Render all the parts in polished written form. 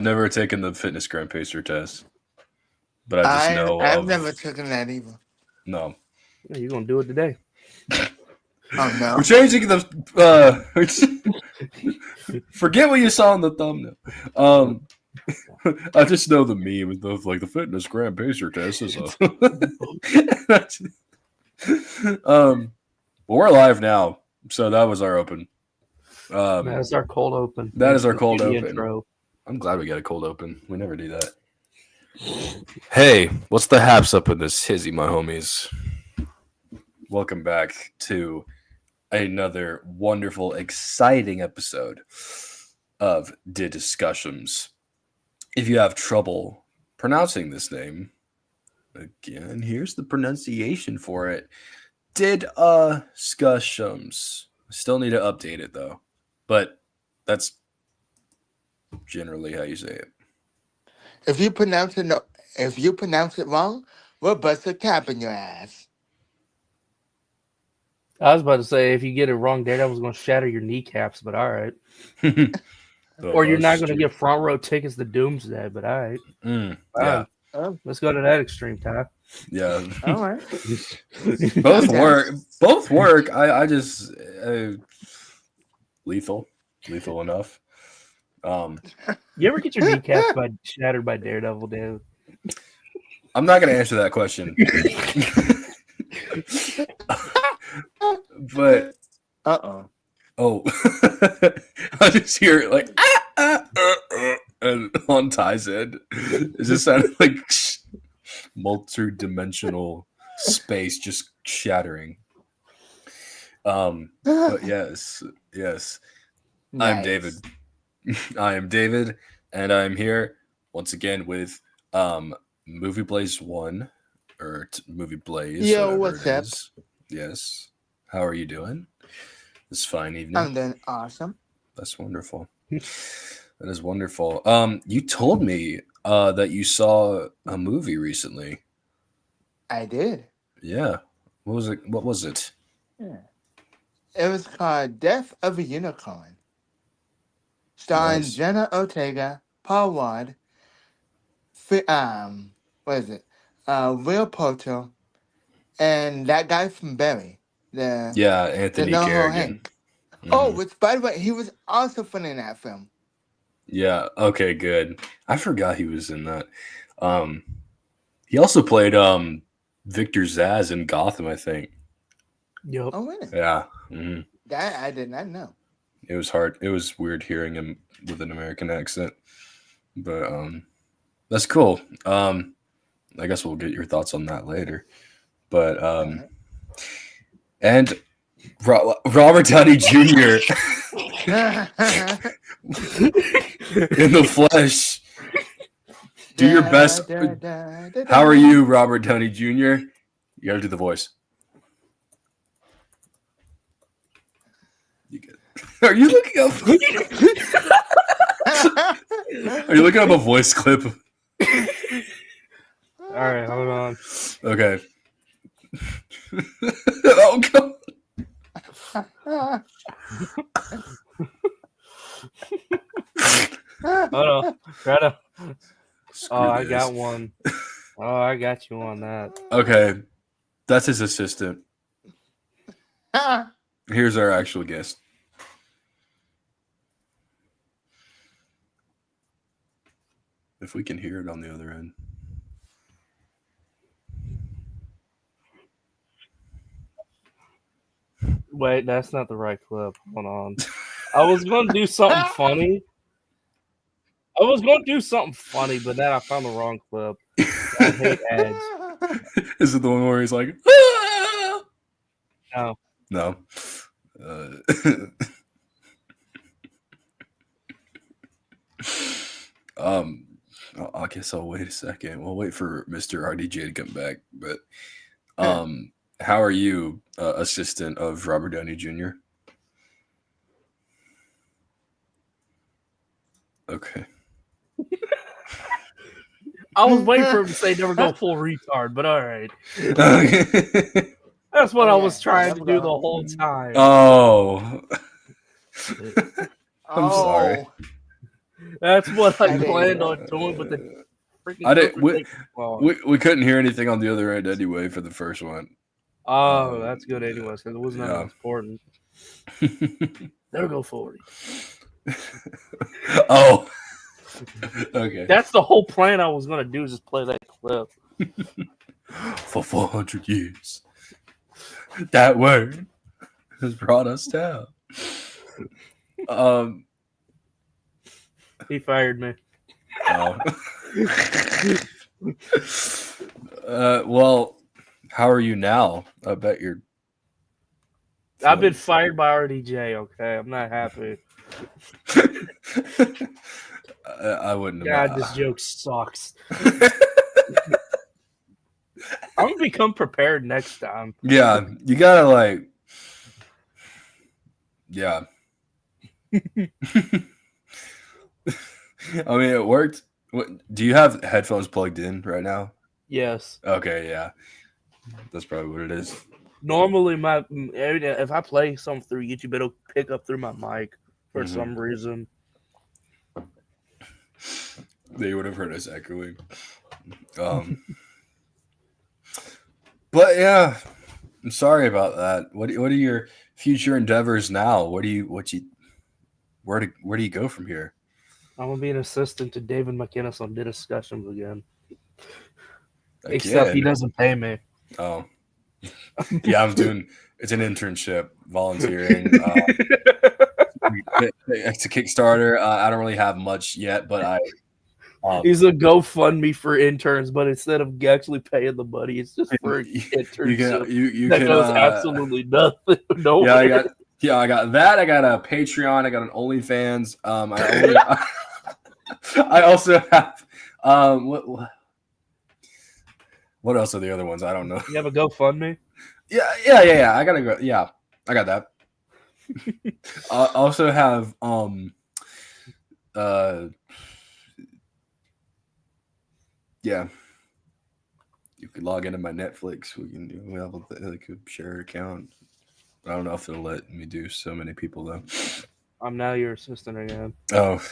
Never taken the fitness gram pacer test, but I just know I've of. never taken that either. No. Yeah, you're gonna do it today. Oh no! We're changing the. Forget what you saw in the thumbnail. I just know the meme of like the fitness gram pacer test is a. Well, we're live now, so that was our open. That's our cold open. That is our cold The open. intro. I'm glad we got a cold open. We never do that. Hey, what's the haps up in this hizzy, my homies? Welcome back to another wonderful, exciting episode of DDiscussioMs. If you have trouble pronouncing this name, again, here's the pronunciation for it. DDiscussioMs. Still need to update it though, but that's generally how you say it. If you pronounce it wrong, we'll bust a cap in your ass. I was about to say, if you get it wrong, Daredevil's going to shatter your kneecaps, but all right. Or you're not going to get front row tickets to Doomsday, but all right. Yeah. Let's go to that extreme, Ty. Yeah. All right. Both work. Both work. I just lethal enough. You ever get your kneecaps shattered by Daredevil, David? I'm not going to answer that question. But oh, I just hear it like and on Ty's head. It just sounded like multi-dimensional space just shattering. But yes. Nice. I'm David. I am David, and I'm here once again with MovieBlaze1 or MovieBlaze. Yo, what's up? Yes. How are you doing? This fine evening. I'm doing awesome. That's wonderful. That is wonderful. You told me that you saw a movie recently. I did. Yeah. What was it? What was it? Yeah. It was called Death of a Unicorn. Starring Nice. Jenna Ortega, Paul Ward, Will Poulter, and that guy from Barry. Anthony Carrigan. Oh, which by the way, he was also funny in that film. Yeah. Okay. Good. I forgot he was in that. He also played Victor Zsasz in Gotham, I think. Yep. Oh, really? Yeah. Mm-hmm. That I did not know. It was hard. It was weird hearing him with an American accent, but that's cool. I guess we'll get your thoughts on that later. But and Robert Downey Jr. in the flesh. Do your best. How are you, Robert Downey Jr.? You got to do the voice. You get. Are you looking up? Are you looking up a voice clip? All right, hold on. Okay. Oh God. Hold on. Greta. Screw I this. got one. Oh, I got you on that. Okay. That's his assistant. Here's our actual guest. If we can hear it on the other end. Wait, that's not the right clip. Hold on. I was going to do something funny. but then I found the wrong clip. I hate ads. Is it the one where he's like, ah! No. I guess I'll wait a second. We'll wait for Mr. RDJ to come back. But how are you, assistant of Robert Downey Jr.? Okay. I was waiting for him to say never go full retard, but all right. That's what I was trying to do the whole time. Oh. I'm sorry. That's what I I didn't planned know. on doing, but the freaking I didn't. Clippers take long. We couldn't hear anything on the other end anyway for the first one. Oh, that's good anyways, because it wasn't that Yeah. important. There go 40. Oh. Okay. That's the whole plan I was going to do, is just play that clip. For 400 years, that word has brought us down. He fired me. Oh. Well, how are you now? I bet you're. I've been fired by RDJ, okay? I'm not happy. I wouldn't. God, this joke sucks. I'm going to become prepared next time. Yeah, you gotta like. Yeah. I mean, it worked. Do you have headphones plugged in right now? Yes. Okay, yeah. That's probably what it is. Normally, if I play something through YouTube, it'll pick up through my mic for some reason. They would have heard us echoing. But yeah, I'm sorry about that. What are your future endeavors now? Where do you go from here? I'm gonna be an assistant to David McInnes on DDiscussioMs again. Again? Except he doesn't pay me. Oh, yeah, it's an internship, volunteering. It's a Kickstarter. I don't really have much yet, but he's a GoFundMe for interns, but instead of actually paying the money, it's just for an internship. You that can, goes absolutely nothing. Nowhere. Yeah, I got that. I got a Patreon. I got an OnlyFans. I also have what else are the other ones? I don't know. You have a GoFundMe? Yeah. I gotta go. Yeah, I got that. I also have yeah. You could log into my Netflix. We have like a shared account. I don't know if it'll let me do so many people though. I'm now your assistant again. Oh,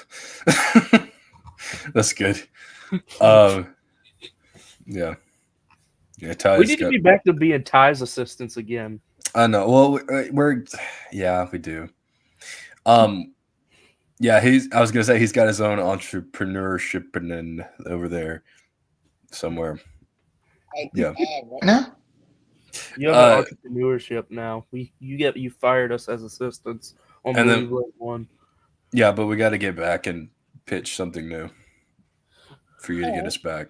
that's good. Yeah. We need to be back to being Ty's assistants again. I know. Well, we do. Yeah, I was gonna say he's got his own entrepreneurship and over there somewhere. Yeah. No. You have entrepreneurship now. You fired us as assistants on MovieBlaze1. Yeah, but we got to get back and pitch something new for you to get us back.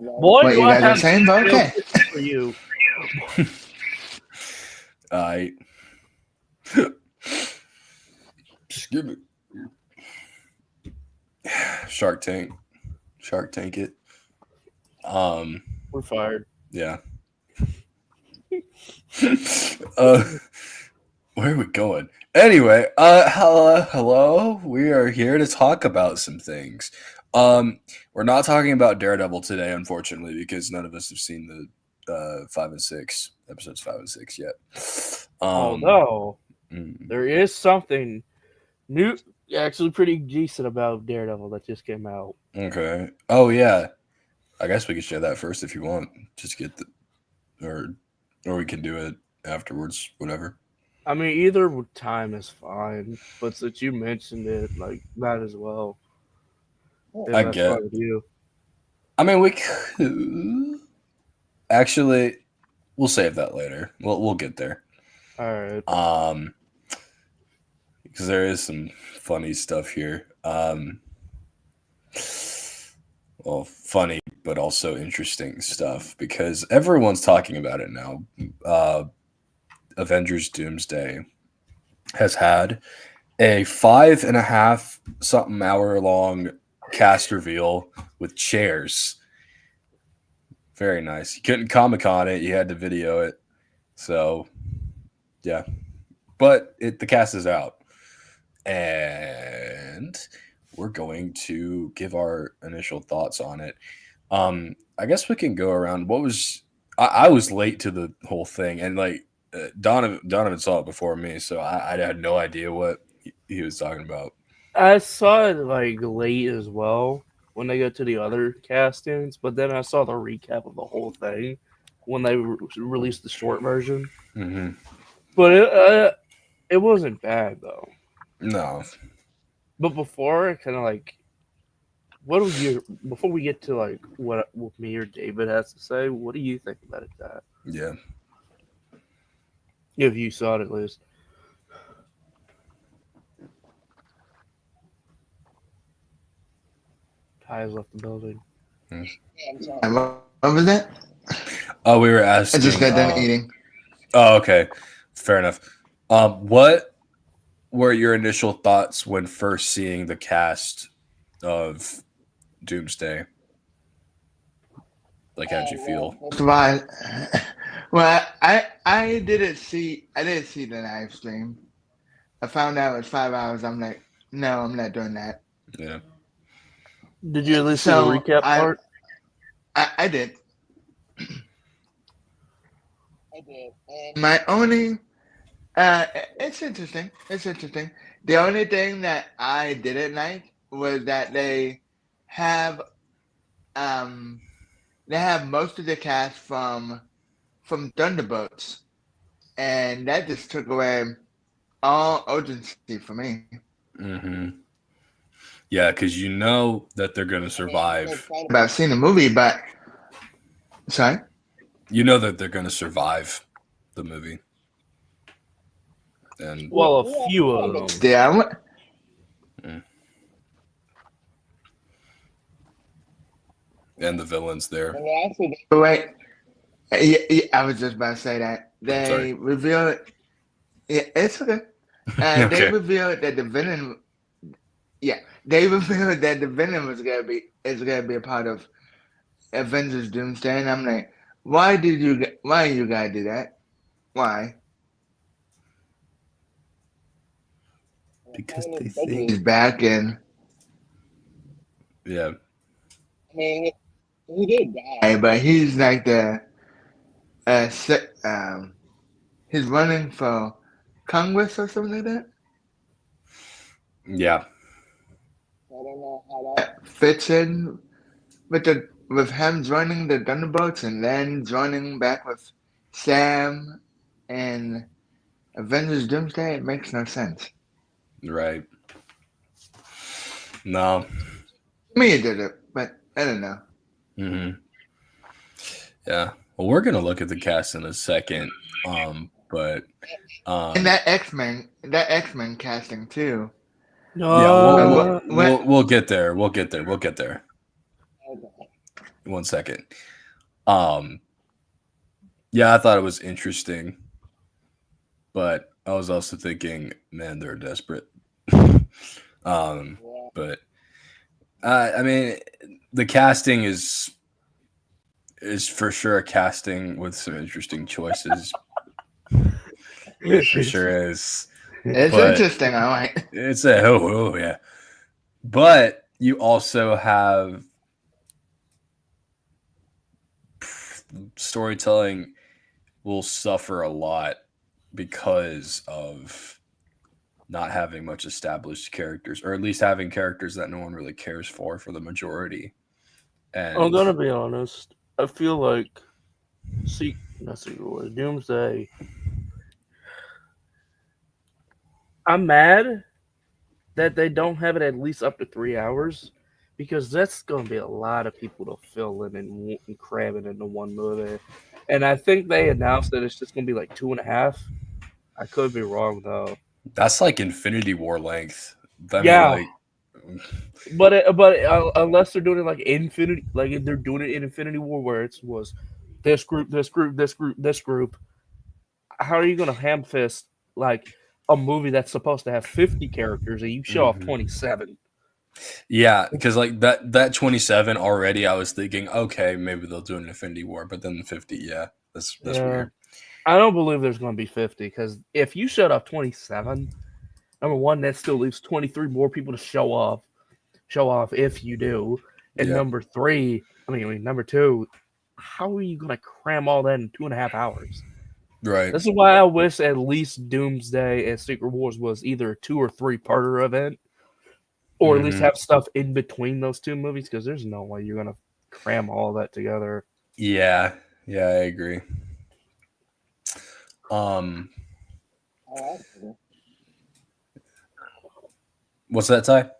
Boy, what, you guys are saying? Okay. For you. Excuse me. Shark Tank it. We're fired. Yeah. Where are we going? Anyway, hello. We are here to talk about some things. We're not talking about Daredevil today, unfortunately, because none of us have seen the 5 and 6 episodes 5 and 6 yet. Although there is something new, actually pretty decent about Daredevil that just came out. Okay. Oh yeah. I guess we could share that first if you want. Just get or we can do it afterwards, whatever. I mean, either time is fine, but since you mentioned it, like, might as well. I get. You. I mean, we could actually. We'll save that later. We'll get there. All right. Because there is some funny stuff here. Well, funny, but also interesting stuff because everyone's talking about it now. Avengers Doomsday has had a 5.5 something hour long cast reveal with chairs. Very nice. You couldn't Comic-Con it, you had to video it. So, yeah. But the cast is out. And we're going to give our initial thoughts on it. I guess we can go around. I was late to the whole thing, and like Donovan saw it before me, so I had no idea what he was talking about. I saw it like late as well when they got to the other castings, but then I saw the recap of the whole thing when they released the short version. Mm-hmm. But it wasn't bad though. No. But before, kind of like, what do you before we get to like what me or David has to say? What do you think about it? That Yeah. if you saw it at least. Ty has left the building. What was that? Oh, we were I asking. just got done eating. Oh, okay. Fair enough. What were your initial thoughts when first seeing the cast of Doomsday? Like, how'd you feel? Well, I didn't see the live stream. I found out it was 5 hours. I'm like, no, I'm not doing that. Yeah. Did you at least see the recap part? I did. My only, it's interesting. It's interesting. The only thing that I didn't like was that they have most of the cast from Thunderbolts, and that just took away all urgency for me. Mm-hmm. Yeah, because you know that they're going to survive. I've seen the movie, but sorry. You know that they're going to survive the movie. And Well, a few of them. Yeah. And the villains there. Wait, I was just about to say that they revealed. Yeah, it's okay. Okay. They revealed that the villain. Yeah, they revealed that the villain is gonna be a part of Avengers Doomsday, and I'm like, why you guys do that? Why? Because they think He's back and. Yeah. I mean, he did die, but he's like he's running for Congress or something like that. Yeah. I don't know how that fits in with him joining the Thunderbolts and then joining back with Sam and Avengers Doomsday. It makes no sense. Right. No. To me, it did it, but I don't know. Mm-hmm. Yeah. Well, we're gonna look at the cast in a second. But and that X-Men casting too. No. Yeah, we'll get there. We'll get there. Okay. 1 second. Yeah, I thought it was interesting, but I was also thinking, man, they're desperate. But I mean, the casting is for sure a casting with some interesting choices. It for sure is. It's interesting. I like. It's yeah. But you also have storytelling will suffer a lot because of not having much established characters, or at least having characters that no one really cares for the majority. And I'm gonna be honest. I feel like Doomsday. I'm mad that they don't have it at least up to 3 hours, because that's gonna be a lot of people to fill in and cram it into one movie. And I think they announced that it's just gonna be like 2.5. I could be wrong though. that's like Infinity War length. But unless they're doing it like Infinity, like if they're doing it in Infinity War, where it was this group, how are you gonna ham fist like a movie that's supposed to have 50 characters and you show off 27? Yeah, because like that 27 already, I was thinking, okay, maybe they'll do an Infinity War, but then the 50, yeah, that's weird. I don't believe there's going to be 50, because if you showed off 27, number one, that still leaves 23 more people to show off if you do, and number two, how are you going to cram all that in 2.5 hours? Right. This is why I wish at least Doomsday and Secret Wars was either a 2 or 3 parter event, or at least have stuff in between those two movies, because there's no way you're gonna cram all that together. Yeah, I agree. What's that, Ty?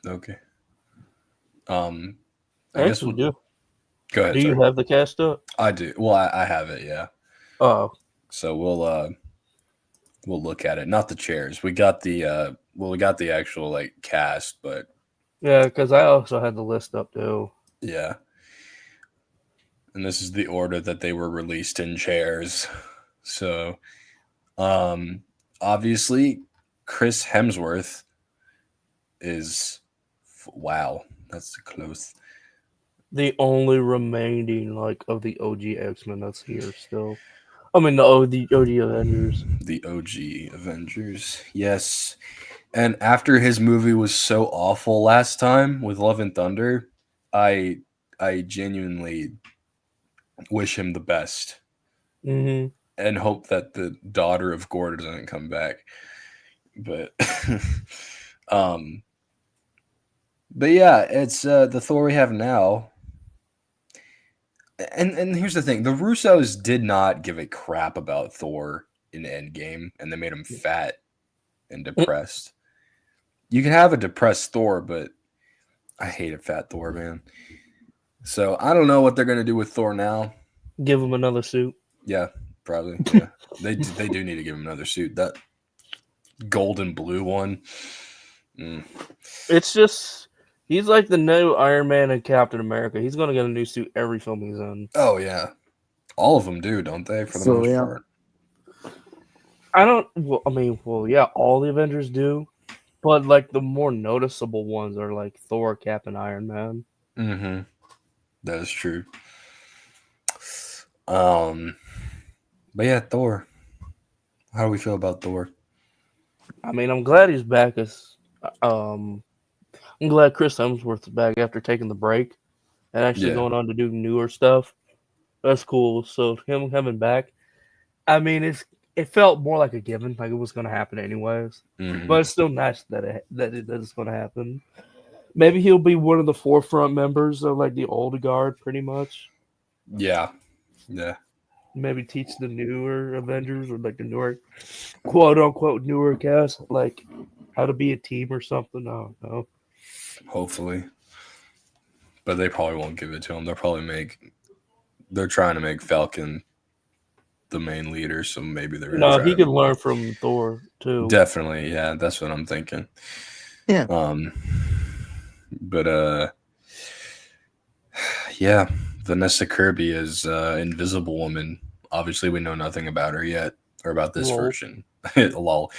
Okay. I guess we'll do. Go ahead. Do you have the cast up? I do. Well, I have it. Yeah. Oh. So we'll look at it. Not the chairs. We got the we got the actual like cast, but yeah, because I also had the list up too. Yeah. And this is the order that they were released in chairs. So, obviously, Chris Hemsworth is wow. That's close. The only remaining of the OG X-Men that's here still. I mean, the OG Avengers. The OG Avengers, yes. And after his movie was so awful last time with Love and Thunder, I genuinely wish him the best, and hope that the daughter of Gore doesn't come back. But, but yeah, it's the Thor we have now. And here's the thing: the Russos did not give a crap about Thor in Endgame, and they made him fat and depressed. You can have a depressed Thor, but I hate a fat Thor, man. So I don't know what they're gonna do with Thor now. Give him another suit. Yeah, probably. Yeah, they do need to give him another suit. That golden blue one. It's just. He's like the new Iron Man and Captain America. He's going to get a new suit every film he's in. Oh, yeah. All of them do, don't they, for the most part? I don't... Well, yeah, all the Avengers do. But, the more noticeable ones are, Thor, Cap, and Iron Man. Mm-hmm. That is true. But, yeah, Thor. How do we feel about Thor? I mean, I'm glad he's back as... I'm glad Chris Hemsworth's back after taking the break and actually going on to do newer stuff. That's cool. So him coming back, I mean, it felt more like a given, like it was going to happen anyways. But it's still nice that it's going to happen. Maybe he'll be one of the forefront members of the old guard, pretty much. Yeah. Maybe teach the newer Avengers or the newer, quote unquote, newer cast, how to be a team or something. I don't know. Hopefully. But they probably won't give it to him. They're trying to make Falcon the main leader, so maybe they're going to he can learn from Thor, too. Definitely, yeah. That's what I'm thinking. Yeah. But, yeah. Vanessa Kirby is Invisible Woman. Obviously, we know nothing about her yet, or about this version. Lol.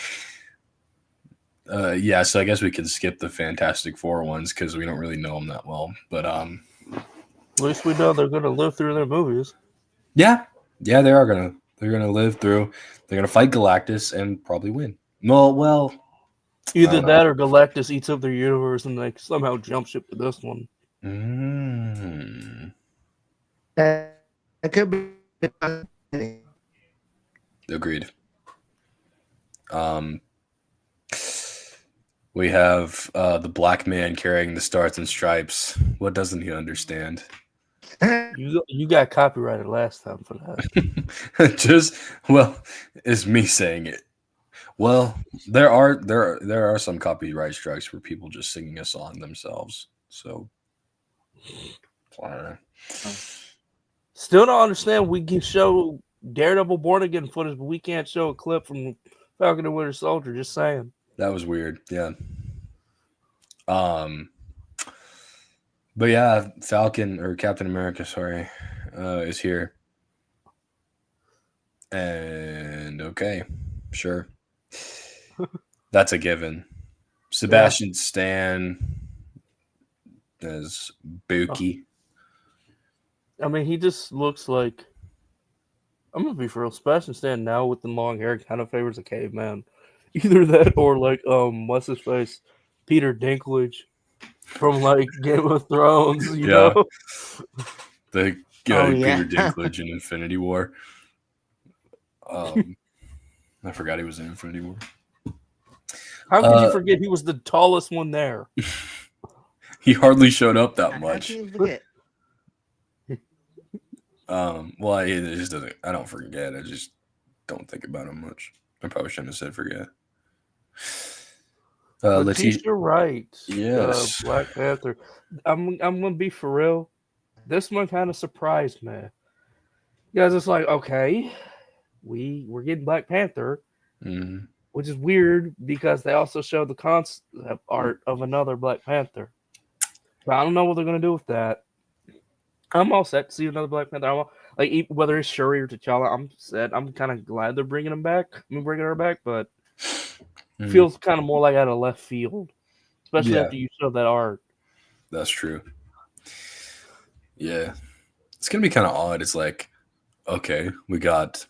Yeah, so I guess we could skip the Fantastic Four ones because we don't really know them that well. But at least we know they're gonna live through their movies. Yeah, they're gonna live through. They're gonna fight Galactus and probably win. Well, either that or Galactus eats up their universe and somehow jump ship to this one. That could be. Agreed. We have the black man carrying the Stars and Stripes. What doesn't he understand? You got copyrighted last time for that. It's me saying it. Well, there are some copyright strikes for people just singing a song themselves. So, I don't know. Still don't understand. We can show Daredevil Born Again footage, but we can't show a clip from Falcon and Winter Soldier. Just saying. That was weird. Yeah. But yeah, Falcon or Captain America, sorry, is here. And okay, sure. That's a given. Sebastian Stan as Buki. I mean, he just looks like, I'm gonna be for real, Sebastian Stan now with the long hair kind of favors a caveman. Either that or what's his face? Peter Dinklage from Game of Thrones, you know? The Peter Dinklage in Infinity War. I forgot he was in Infinity War. How could you forget he was the tallest one there? He hardly showed up that How much. can you forget? Well, it just doesn't. I don't forget. I just don't think about him much. I probably shouldn't have said forget. Letitia Wright. Yes. Black Panther. I'm gonna be for real. This one kind of surprised me. Guys, it's like, okay, we're getting Black Panther, Mhm. which is weird because they also showed the concept art of another Black Panther. But I don't know what they're gonna do with that. I'm all set to see another Black Panther. Whether it's Shuri or T'Challa, I'm set. I'm kind of glad they're bringing him back. Bringing her back, but feels kind of more like out of left field, especially after you showed that art. That's true. Yeah, it's gonna be kind of odd. It's like, okay, we got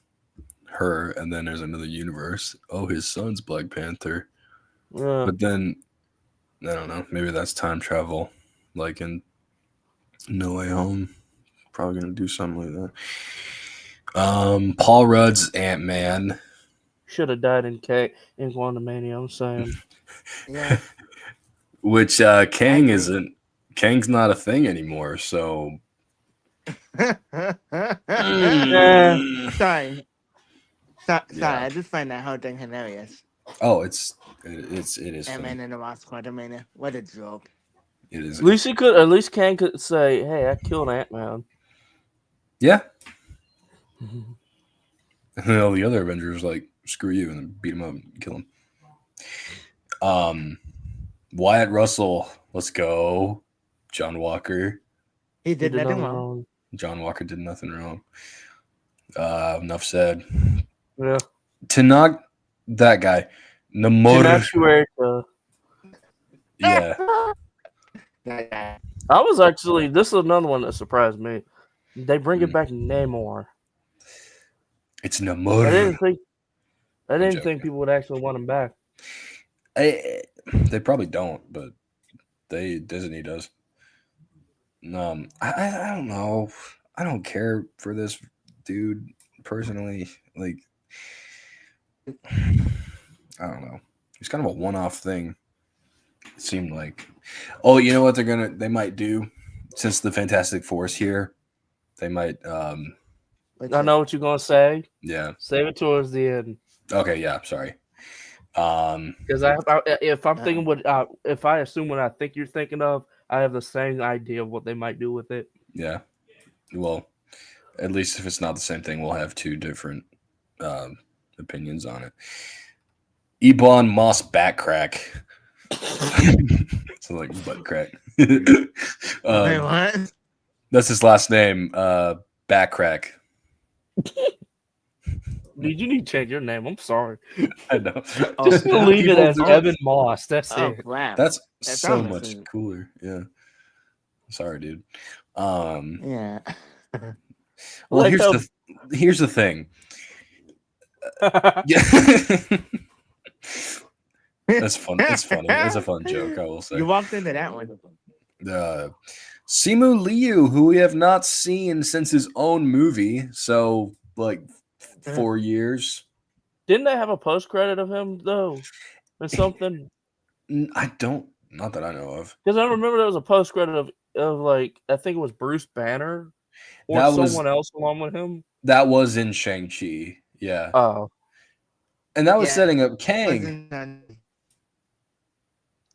her, and then there's another universe. Oh, his son's Black Panther. But then I don't know. Maybe that's time travel, like in No Way Home. Probably gonna do something like that. Paul Rudd's Ant-Man. Should have died in Quantumania, I'm saying. Yeah. Which Kang isn't. Kang's not a thing anymore, so. Sorry. Yeah. I just find that whole thing hilarious. Oh, it is. Ant-Man and the Wasp Quantumania. What a joke. It is. At least Kang could say, "Hey, I killed Ant-Man." Yeah. And then all the other Avengers like screw you and then beat him up and kill him. Wyatt Russell, let's go. John Walker. He did nothing wrong. John Walker did nothing wrong. Enough said. Yeah. To knock that guy, Namor. Yeah. I was actually. This is another one that surprised me. They bring it back Namor. It's Namor. I didn't think people would actually want him back. They probably don't, but Disney does. I don't know. I don't care for this dude personally. Like, I don't know. It's kind of a one-off thing. It seemed like. Oh, you know what they might do since the Fantastic Four's here. They might. I know what you're gonna say. Yeah. Save it towards the end. Okay. Yeah. Sorry. Because if I'm thinking if I assume what I think you're thinking of, I have the same idea of what they might do with it. Yeah. Well, at least if it's not the same thing, we'll have two different opinions on it. Ebon Moss back crack. So like butt crack. Wait, what? That's his last name. Back crack. Dude, you need to change your name. I'm sorry. I know. Just leave it as Evan Moss. That's it. Wow. That's so much cooler. Yeah. Sorry, dude. Yeah. Well, here's the thing. Yeah. That's fun. It's funny. It's a fun joke, I will say. You walked into that one. Simu Liu, who we have not seen since his own movie, so like 4 years. Didn't they have a post credit of him though, or something? I don't, not that I know of. Because I remember there was a post credit of like I think it was Bruce Banner or someone else along with him. That was in Shang-Chi, yeah. Oh, and that was setting up Kang.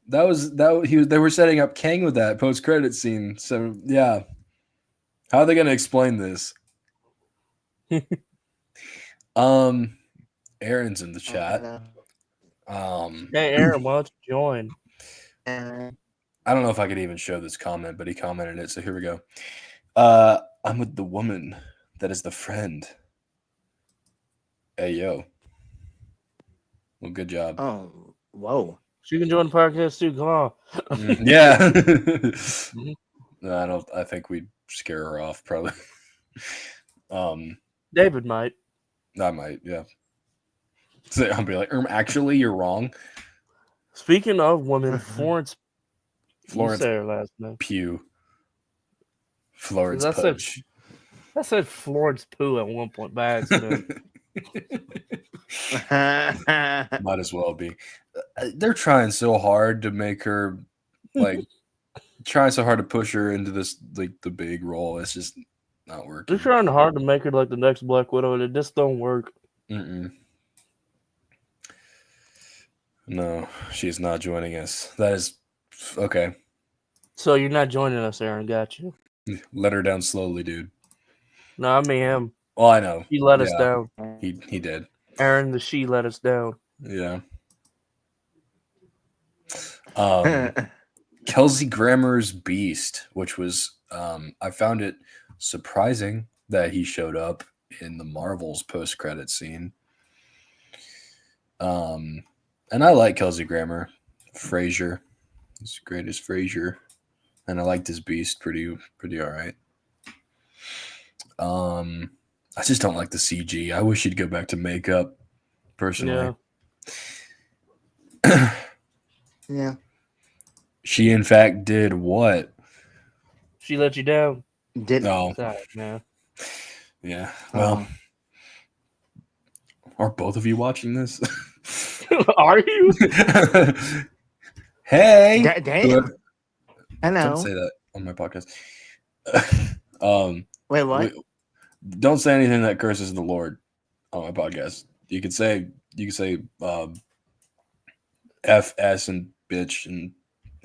They were setting up Kang with that post credit scene. So yeah, how are they going to explain this? Aaron's in the chat. Hey Aaron, why don't you join? I don't know if I could even show this comment, but he commented it. So here we go. I'm with the woman that is the friend. Hey yo. Well, good job. Oh, whoa. She can join the podcast too. Come on. Yeah. I think we'd scare her off probably. David might. I might, yeah. So I'll be like, actually, you're wrong. Speaking of women, Florence Florence say her last name. Pugh. Florence I Pudge. said Florence Pugh at one point by accident. Might as well be. They're trying so hard to make her like trying so hard to push her into this like the big role. It's just not working. They're trying hard to make her like the next Black Widow, and it just don't work. Mm-mm. No, she's not joining us. That is okay. So you're not joining us, Aaron. Got you. Let her down slowly, dude. No, I mean him. Well, I know. He let us down. He did. Aaron, the she let us down. Yeah. Kelsey Grammer's Beast, which was I found it surprising that he showed up in the Marvels post-credit scene. And I like Kelsey Grammer. Frasier. He's great as Frasier. And I liked his Beast pretty all right. I just don't like the CG. I wish he'd go back to makeup, personally. Yeah. Yeah. She, in fact, did what? She let you down. Did No. Sorry, man. Yeah. Well, are both of you watching this? Are you? Hey. Damn. Hello. Don't say that on my podcast. Wait, what? Don't say anything that curses the Lord on my podcast. You could say F, S, and bitch and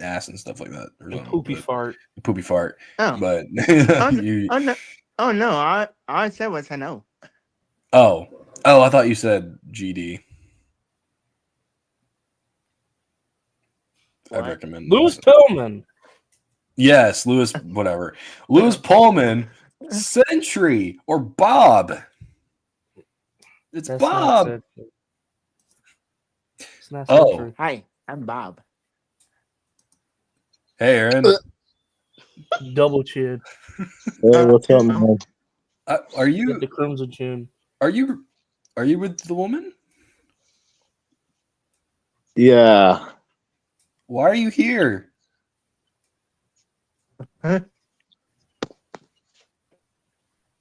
ass and stuff like that. Or And something, poopy but- fart. Poopy fart. Oh. But you, Oh no. Oh no. I said what I know. oh, I thought you said GD. I'd What? recommend Louis listen. Pillman. Yes, Louis, whatever. Louis Pullman, Century, or Bob. It's That's Bob. Not it's not Oh. Century. Hi, I'm Bob. Hey, Aaron. Double chin. Hey, what's up, man? Are Get you the crimson chin. are you with the woman? Yeah. Why are you here?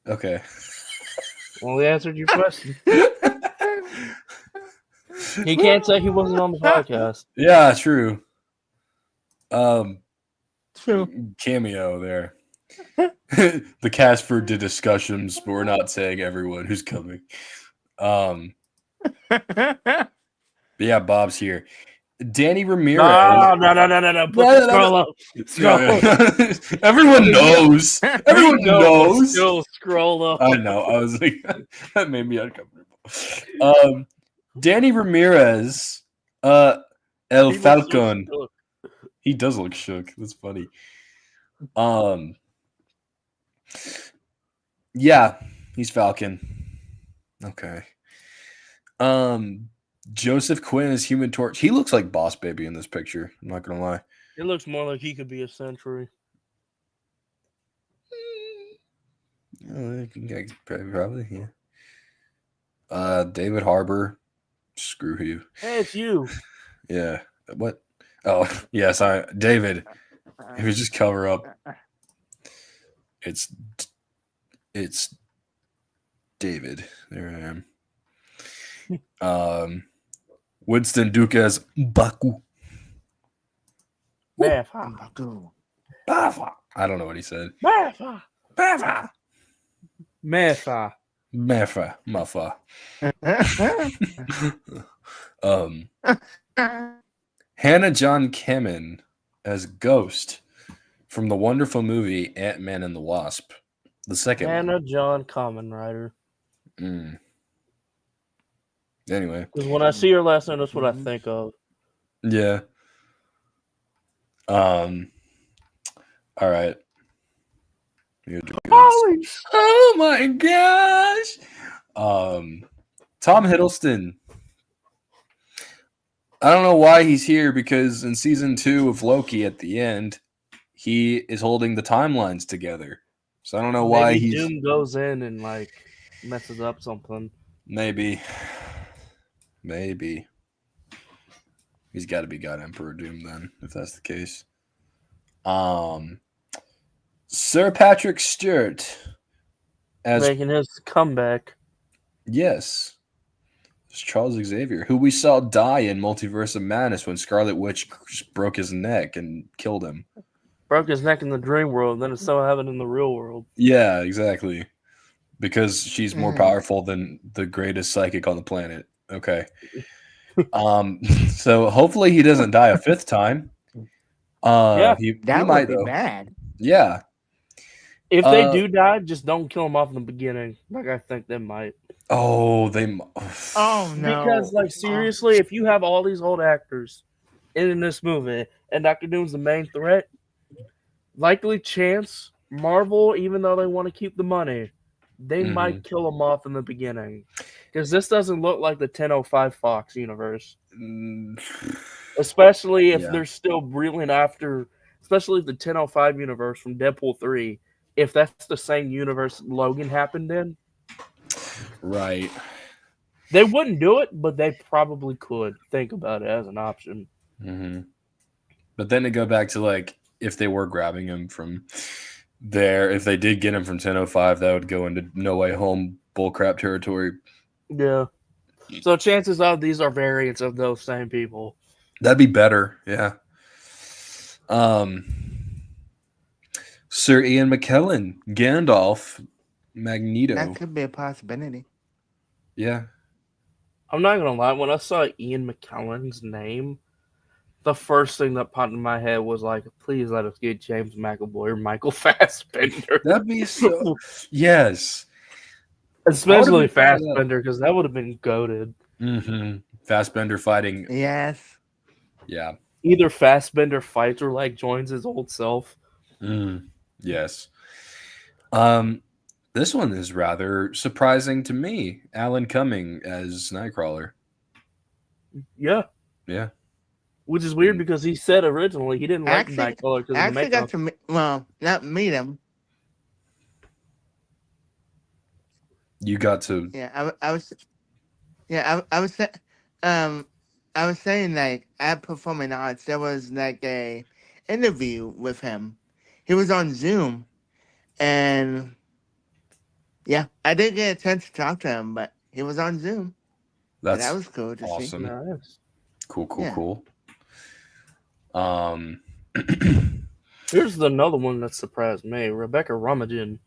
Okay. Well, he answered your question. He can't say he wasn't on the podcast. Yeah, true. True. Cameo there. The cast for DDiscussioMs, but we're not saying everyone who's coming. But yeah, Bob's here. Danny Ramirez. No. No. Scroll up. Scroll up. Everyone knows. Everyone knows. Still scroll up. I know. I was like, that made me uncomfortable. Danny Ramirez, El He looks so Falcon. shook. He does look shook. That's funny. Yeah, he's Falcon. Okay. Joseph Quinn is Human Torch. He looks like Boss Baby in this picture. I'm not gonna lie. It looks more like he could be a Century. Probably, yeah. David Harbour. Screw you. Hey, it's you. Yeah. What? Oh, yes. David. If you just cover up, it's David. There I am. Winston Duke as Baku. Bafa. Baku. Bafa. I don't know what he said. Bafa. Bafa. Mefa. Mafa. Mafa. Hannah John Kamen as Ghost from the wonderful movie Ant-Man and the Wasp. The second Hannah one. John Common Rider. Anyway. Because when I see her last name, that's what I think of. Yeah. All right. Oh my gosh. Tom Hiddleston. I don't know why he's here because in season 2 of Loki at the end, he is holding the timelines together. So I don't know why Maybe he's Doom goes in and like messes up something. maybe he's got to be God Emperor Doom then, if that's the case. Sir Patrick Stewart as Making his comeback. yes, It's Charles Xavier, who we saw die in Multiverse of Madness when Scarlet Witch broke his neck and killed him. Broke his neck in the dream world, then it so happened in the real world. Yeah, exactly. Because she's more powerful than the greatest psychic on the planet. Okay. So hopefully he doesn't die a fifth time. Yeah, he That might would be though. bad. Yeah. if they do die, just don't kill them off in the beginning. Like I think they might. Oh, they. Oh no! Because, like, seriously, if you have all these old actors in this movie and Doctor Doom's the main threat, likely chance Marvel, even though they want to keep the money, they might kill them off in the beginning. Because this doesn't look like the 1005 Fox universe. Especially if they're still reeling after, especially the 1005 universe from Deadpool 3, if that's the same universe Logan happened in. Right. They wouldn't do it, but they probably could think about it as an option. Mm-hmm. But then to go back to, like, if they were grabbing him from there, if they did get him from 1005, that would go into No Way Home bullcrap territory. Yeah. So chances are these are variants of those same people. That'd be better, yeah. Sir Ian McKellen, Gandalf, Magneto. That could be a possibility. Yeah. I'm not gonna lie, when I saw Ian McKellen's name, the first thing that popped in my head was like, please let us get James McAvoy or Michael Fassbender. That'd be so. Yes. Especially Fassbender, because that would have been goated. Mm-hmm. Fassbender fighting. Yes. Yeah. Either Fassbender fights or like joins his old self. Yes. This one is rather surprising to me. Alan Cumming as Nightcrawler. Yeah. Yeah. Which is weird because he said originally he didn't like Nightcrawler because of the actually makeup. got to meet, well, not meet him. You got to. Yeah, I was saying like at Performing Arts there was like a interview with him. He was on Zoom, and yeah, I didn't get a chance to talk to him, but he was on Zoom. That was cool to see. Awesome. Nice. Cool. Here's another one that surprised me: Rebecca Romijn,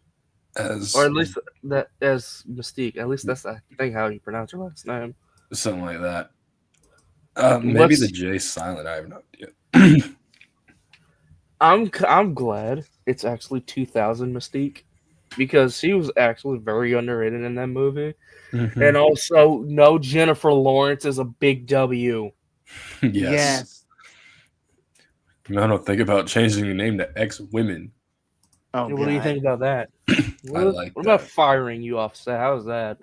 as or at least that as Mystique. At least that's I think how you pronounce her last name. something like that. Maybe the J silent. I have no idea. I'm glad it's actually 2000 Mystique because she was actually very underrated in that movie, and also no Jennifer Lawrence is a big W. Yes. I don't think about changing your name to X Women. Oh, What do you think about that? What about firing you off set? How's that?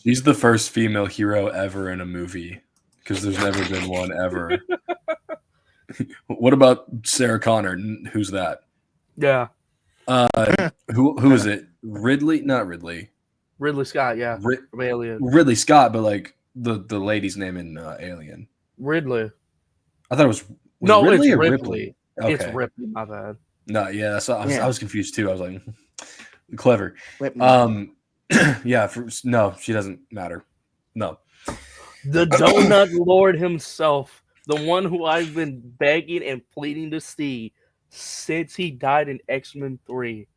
She's the first female hero ever in a movie because there's never been one ever. What about Sarah Connor? Who's that? Yeah. Who is it? Ridley? Not Ridley. Ridley Scott, yeah. From Alien. Ridley Scott, but like the lady's name in Alien. Ridley. I thought it was no, Ridley it's or Ripley. Okay. It's Ripley, my bad. No, yeah, so I was confused too. I was like, clever. Ripley. Yeah, no, she doesn't matter. No. The Donut Lord himself, the one who I've been begging and pleading to see since he died in X-Men 3.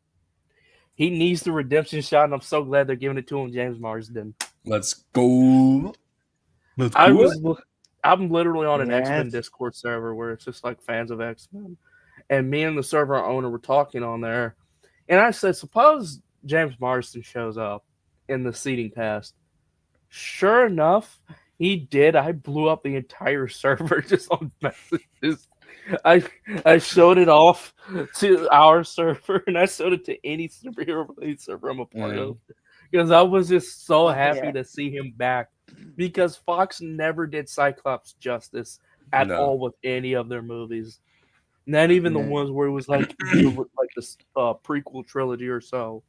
He needs the redemption shot, and I'm so glad they're giving it to him, James Marsden. Let's go. I'm literally on an X-Men Discord server where it's just like fans of X-Men. And me and the server owner were talking on there. And I said, suppose James Marsden shows up in the seating test. Sure enough, he did. I blew up the entire server just on messages. I showed it off to our server, and I showed it to any superhero-related server I'm a part of. Because I was just so happy to see him back. Because Fox never did Cyclops justice at all with any of their movies. Not even the ones where it was like this prequel trilogy or so.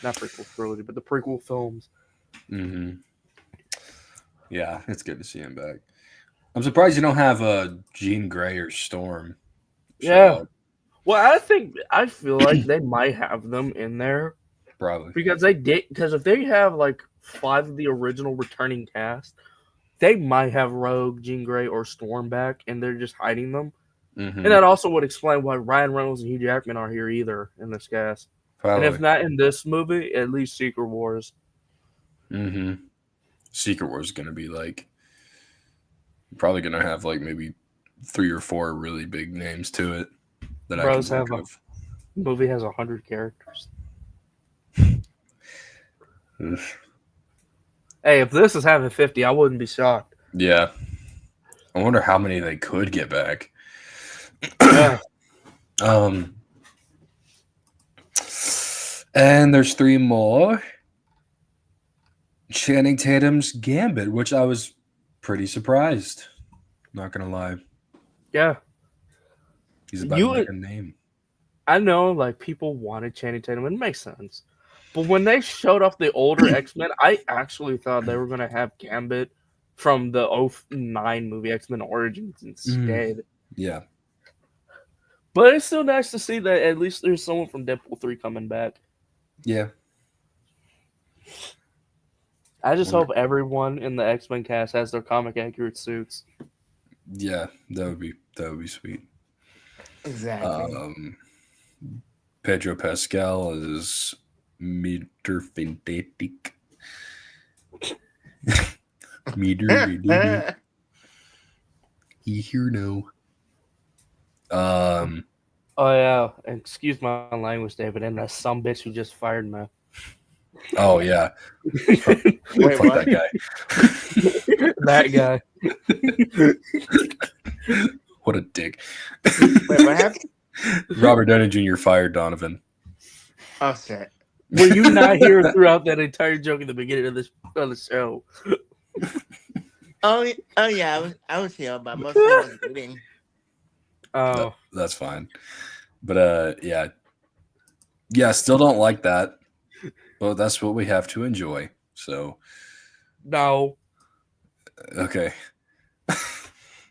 Not prequel trilogy, but the prequel films. Mm-hmm. Yeah, it's good to see him back. I'm surprised you don't have Jean Grey or Storm. Yeah. Well, I feel like they might have them in there. Probably. Because they did. Because if they have like 5 of the original returning cast, they might have Rogue, Jean Grey, or Storm back, and they're just hiding them. Mm-hmm. And that also would explain why Ryan Reynolds and Hugh Jackman aren't here either in this cast. Probably. And if not in this movie, at least Secret Wars. Mm-hmm. Secret Wars is gonna be like probably gonna have like maybe 3 or 4 really big names to it that Bros I can think have of. The movie has 100 characters. Hey, if this is having 50, I wouldn't be shocked. Yeah. I wonder how many they could get back. Yeah. And there's 3 more. Channing Tatum's Gambit, which I was pretty surprised. Not gonna lie. Yeah. He's about to make a name. I know, like, people wanted Channing Tatum, and it makes sense. But when they showed off the older X-Men, I actually thought they were going to have Gambit from the 2009 movie X-Men Origins instead. Yeah. But it's still nice to see that at least there's someone from Deadpool 3 coming back. Yeah. I just hope everyone in the X-Men cast has their comic accurate suits. Yeah, that would be sweet. Exactly. Pedro Pascal is Meter Fantastic. Meter. He here no. Oh yeah, excuse my language, David, and that some bitch who just fired me. Oh yeah. Wait, Fuck what? that guy. That guy. What a dick. Wait, what happened? Robert Downey Jr. fired Donovan. Oh shit. Were you not here throughout that entire joke at the beginning of the show? Oh yeah, I was here, but most of I was eating. Oh, That's fine. But yeah, still don't like that. But that's what we have to enjoy. So no. okay.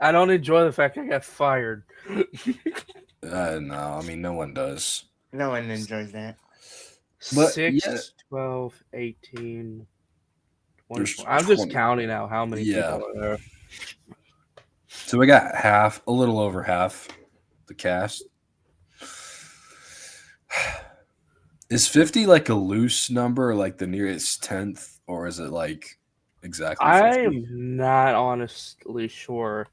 I don't enjoy the fact I got fired. No, I mean no one does. No one enjoys that. But, 6, yeah. 12, 18, 20. There's I'm just 20. counting out how many Yeah. people are there. So we got a little over half the cast. Is 50 like a loose number, like the nearest 10th, or is it like exactly 50? I'm not honestly sure.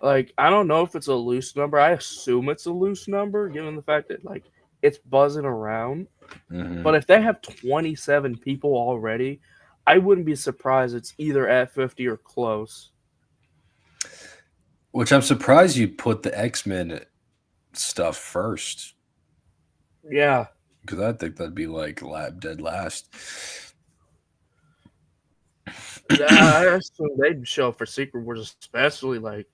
Like, I don't know if it's a loose number. I assume it's a loose number, given the fact that, like, it's buzzing around. Mhm. But if they have 27 people already, I wouldn't be surprised it's either at 50 or close. Which I'm surprised you put the X-Men stuff first. Yeah. Because I think that'd be like dead last. I assume they'd show up for Secret Wars, especially like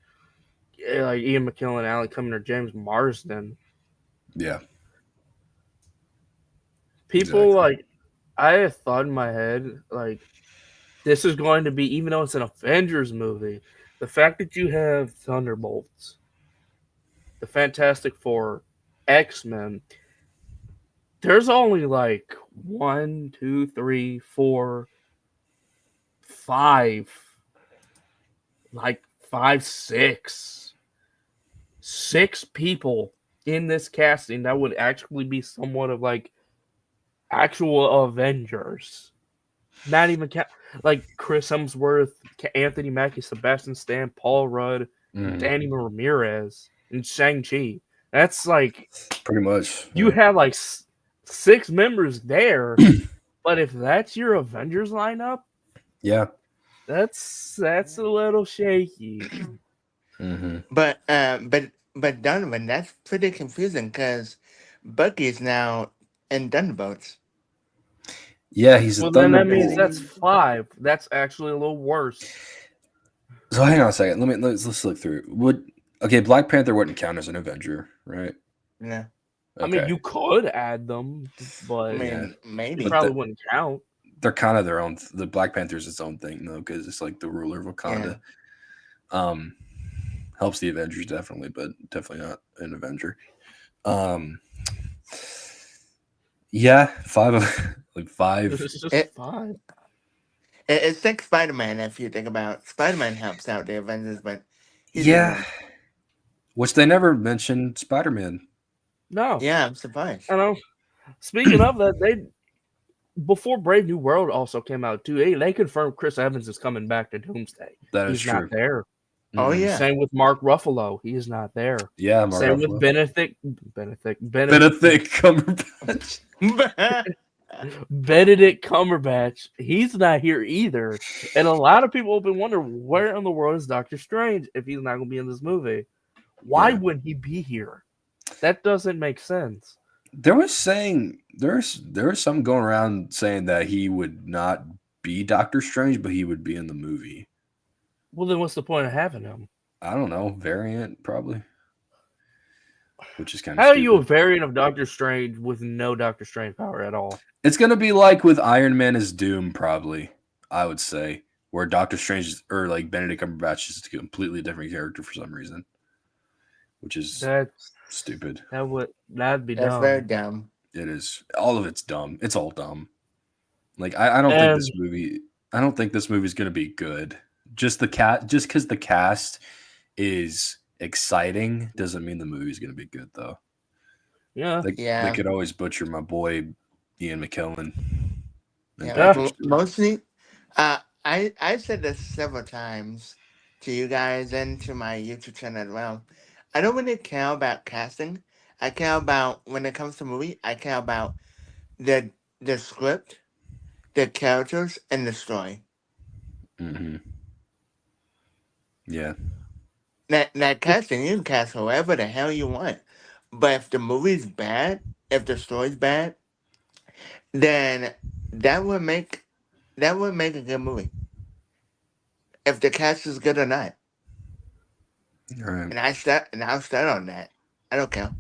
Ian McKellen, Alan Cumming, or James Marsden. Yeah. People Exactly. like, I have thought in my head, like, this is going to be, even though it's an Avengers movie, the fact that you have Thunderbolts, the Fantastic Four, X-Men, there's only like 1, 2, 3, 4, 5, like 5, 6 people in this casting that would actually be somewhat of like actual Avengers. Not even like Chris Hemsworth, Anthony Mackie, Sebastian Stan, Paul Rudd, Danny Ramirez, and Shang-Chi. That's like Pretty much. you have like 6 members there, but if that's your Avengers lineup, Yeah. that's a little shaky. Mm-hmm. But Donovan, that's pretty confusing because Bucky is now in Thunderbolts. Yeah, he's a Well, then that Thunderbolt. means that's 5. That's actually a little worse. So hang on a second. Let's look through. Black Panther wouldn't count as an Avenger, right? Yeah, I mean, you could add them, but I mean Yeah. maybe. it probably wouldn't count. They're kind of their own. The Black Panther's its own thing though, because it's like the ruler of Wakanda. Helps the Avengers definitely, but definitely not an Avenger. Yeah, 5 of like 5. It's just 5. It's like Spider-Man. If you think about Spider-Man, helps out the Avengers, but he's Yeah. alone. Which they never mentioned Spider-Man. No. Yeah, I'm surprised. I know. Speaking of that, before Brave New World also came out too, they confirmed Chris Evans is coming back to Doomsday. That is He's true. not there. Oh Mhm. yeah. Same with Mark Ruffalo. He is not there. Yeah, Mark Same Ruffalo. with Benedict Cumberbatch. Benedict Cumberbatch. He's not here either. And a lot of people have been wondering, where in the world is Doctor Strange if he's not going to be in this movie? Why Yeah. wouldn't he be here? That doesn't make sense. There was some going around saying that he would not be Doctor Strange, but he would be in the movie. Well, then what's the point of having him? I don't know, variant probably, which is kind of. How are you a variant of Doctor Strange with no Doctor Strange power at all? It's gonna be like with Iron Man as Doom, probably. I would say where Doctor Strange or like Benedict Cumberbatch is a completely different character for some reason, which is That's stupid. That'd be That's dumb. very dumb. It is. All of it's dumb. It's all dumb. Like I don't think this movie. I don't think this movie is gonna be good. Just because the cast is exciting doesn't mean the movie's gonna be good though. Yeah. They could always butcher my boy Ian McKellen. Yeah. Mostly, I said this several times to you guys and to my YouTube channel as well. I don't really care about casting. I care about, when it comes to movie, I care about the script, the characters, and the story. Mm-hmm. Yeah. That casting, you can cast whoever the hell you want. But if the movie's bad, if the story's bad, then that would make a good movie. If the cast is good or not. Right. And I'll start on that. I don't care.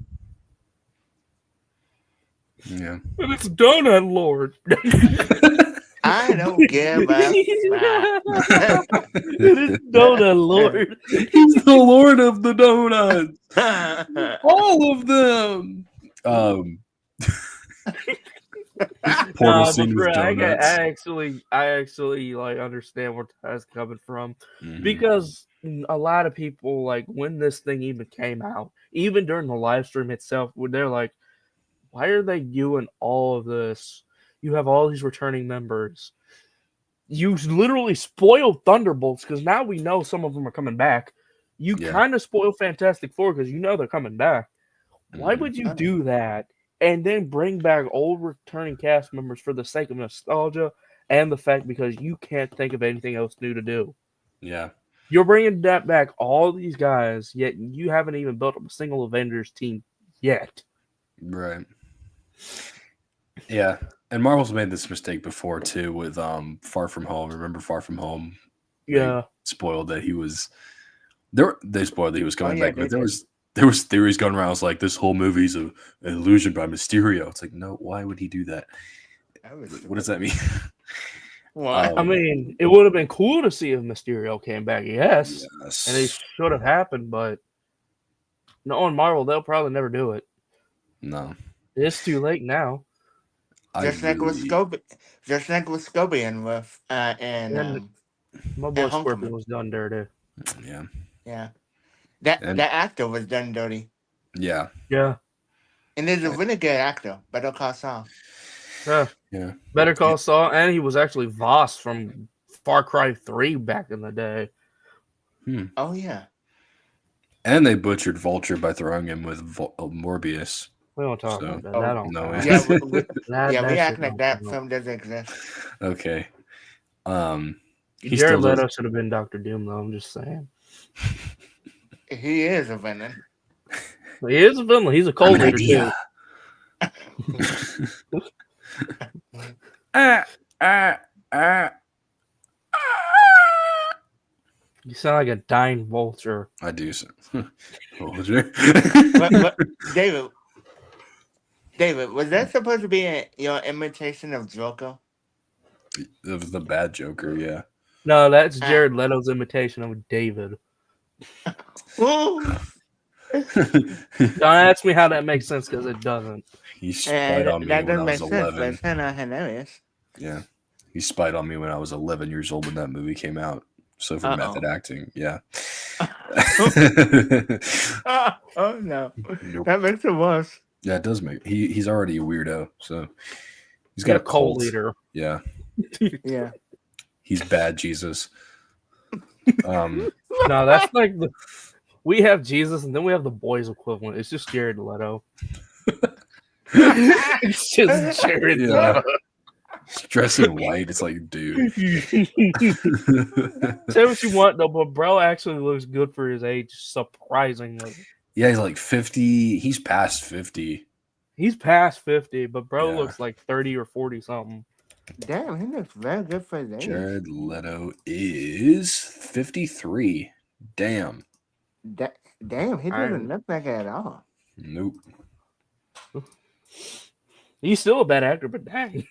Yeah. And it's Donut Lord. I don't give a crap. It is Donut Lord. He's the Lord of the donuts. All of them. Portal scene with donuts. I actually like understand where that's coming from, Mhm. because a lot of people, like, when this thing even came out, even during the live stream itself, when they're like, why are they doing all of this? You have all these returning members. You literally spoiled Thunderbolts because now we know some of them are coming back. You kind of spoil Fantastic Four because you know they're coming back. Why would you do that and then bring back old returning cast members for the sake of nostalgia and the fact because you can't think of anything else new to do? Yeah. You're bringing that back, all these guys, yet you haven't even built up a single Avengers team yet. Right. Yeah. And Marvel's made this mistake before too with Far From Home. Remember Far From Home? Yeah. They spoiled that he was there. They spoiled that he was coming back, but there was theories going around. It was like, this whole movie's an illusion by Mysterio. It's like, no, why would he do that? What does that mean? I mean, it would have been cool to see if Mysterio came back, yes. And it should have happened, but knowing Marvel, they'll probably never do it. No. It's too late now. Just like with Scobie and with and my boy Scorpion was done dirty. Yeah. Yeah. That actor was done dirty. Yeah. Yeah. And he's a really good actor, Better Call Saul. Yeah. Better Call Saul, and he was actually Voss from Far Cry 3 back in the day. Oh yeah. And they butchered Vulture by throwing him with Morbius. We don't talk about that. I don't know. We act like that film doesn't exist. Okay. Jared Leto should have been Dr. Doom, though. I'm just saying. He is a villain. He is a villain. He's a cold leader too. You sound like a dying vulture. I do. Vulture. but David, was that supposed to be your imitation of Joker? Of the bad Joker, yeah. No, that's Jared Leto's imitation of David. Don't ask me how that makes sense, because it doesn't. He spied on me that when I doesn't was make sense, 11. but it's kind of hilarious. Yeah. He spied on me when I was 11 years old when that movie came out. So for method acting, yeah. Oh no, Nope. that makes it worse. Yeah, it does make he's already a weirdo, so he's Got got a cult leader. Yeah, Yeah. he's bad Jesus. No, that's like we have Jesus, and then we have the boys equivalent. It's just Jared Leto. It's just Jared Leto. Dressed in white, it's like, dude. Say what you want, though, but bro actually looks good for his age, surprisingly. Yeah, he's like 50. He's past 50. He's past 50, but bro Yeah. looks like 30 or 40 something. Damn, he looks very good for his age. Jared Leto is 53. Damn. Damn, he doesn't look like it at all. Nope. He's still a bad actor, but dang.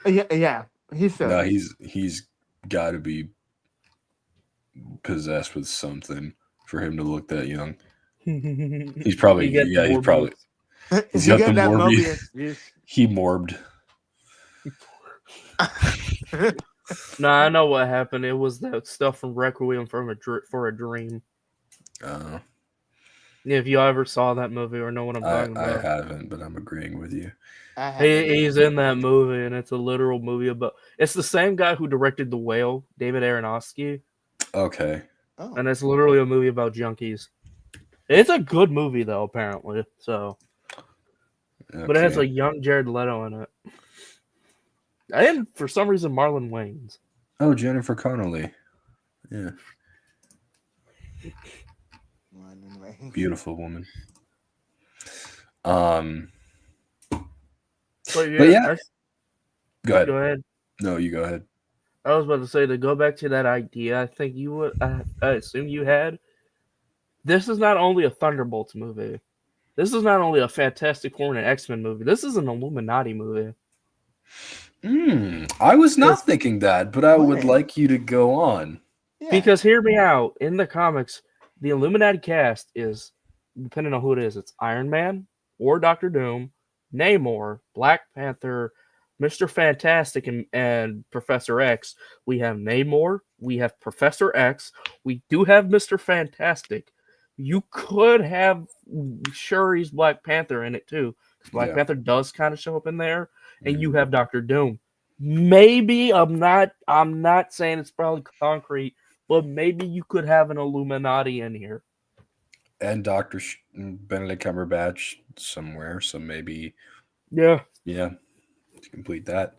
Yeah. He's so. No, he's got to be possessed with something for him to look that young. He's probably He got he's probably he's You got the got that Morbius. Mobius. He morbed. No, I know what happened. It was that stuff from Requiem for a Dream. If you ever saw that movie or know what I'm talking I about. haven't, but I'm agreeing with you. He's in that movie, and it's a literal movie about. It's the same guy who directed The Whale, David Aronofsky. Okay. Oh. And it's literally a movie about junkies. It's a good movie, though, apparently. So, but it has a young Jared Leto in it, and for some reason, Marlon Wayans. Oh, Jennifer Connelly. Yeah. Beautiful woman. But yeah. Go ahead. Go ahead. No, you go ahead. I was about to say, to go back to that idea, I think you would. I assume you had. This is not only a Thunderbolts movie. This is not only a Fantastic Four and an X-Men movie. This is an Illuminati movie. I was not thinking that, but I would like you to go on. Yeah. Because hear me out. In the comics, the Illuminati cast is, depending on who it is, it's Iron Man or Doctor Doom, Namor, Black Panther, Mr. Fantastic, and Professor X. We have Namor. We have Professor X. We do have Mr. Fantastic. You could have Shuri's Black Panther in it too. Black Panther does kind of show up in there, and you have Doctor Doom. Maybe I'm not saying it's probably concrete, but maybe you could have an Illuminati in here. And Dr. Benedict Cumberbatch somewhere, so maybe Yeah, to complete that.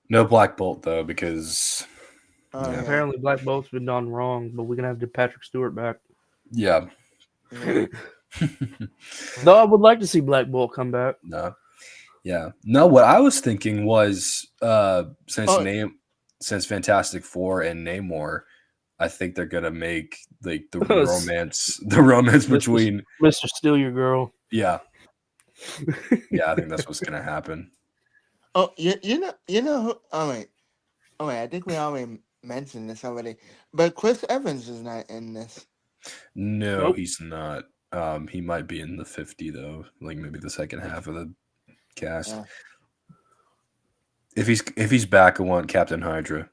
No Black Bolt though, because apparently Black Bolt's been done wrong, but we can have Patrick Stewart back. Yeah. Though I would like to see Black Bolt come back. No. Yeah. No, what I was thinking was since Fantastic Four and Namor, I think they're gonna make like the romance between Mr. Steal Your Girl. Yeah. Yeah, I think that's what's gonna happen. Oh, you know who? Oh wait, I think we already mentioned this already, but Chris Evans is not in this. No, Nope. he's not. He might be in the 50 though, like maybe the second half of the cast. Yeah. If he's back, I want Captain Hydra.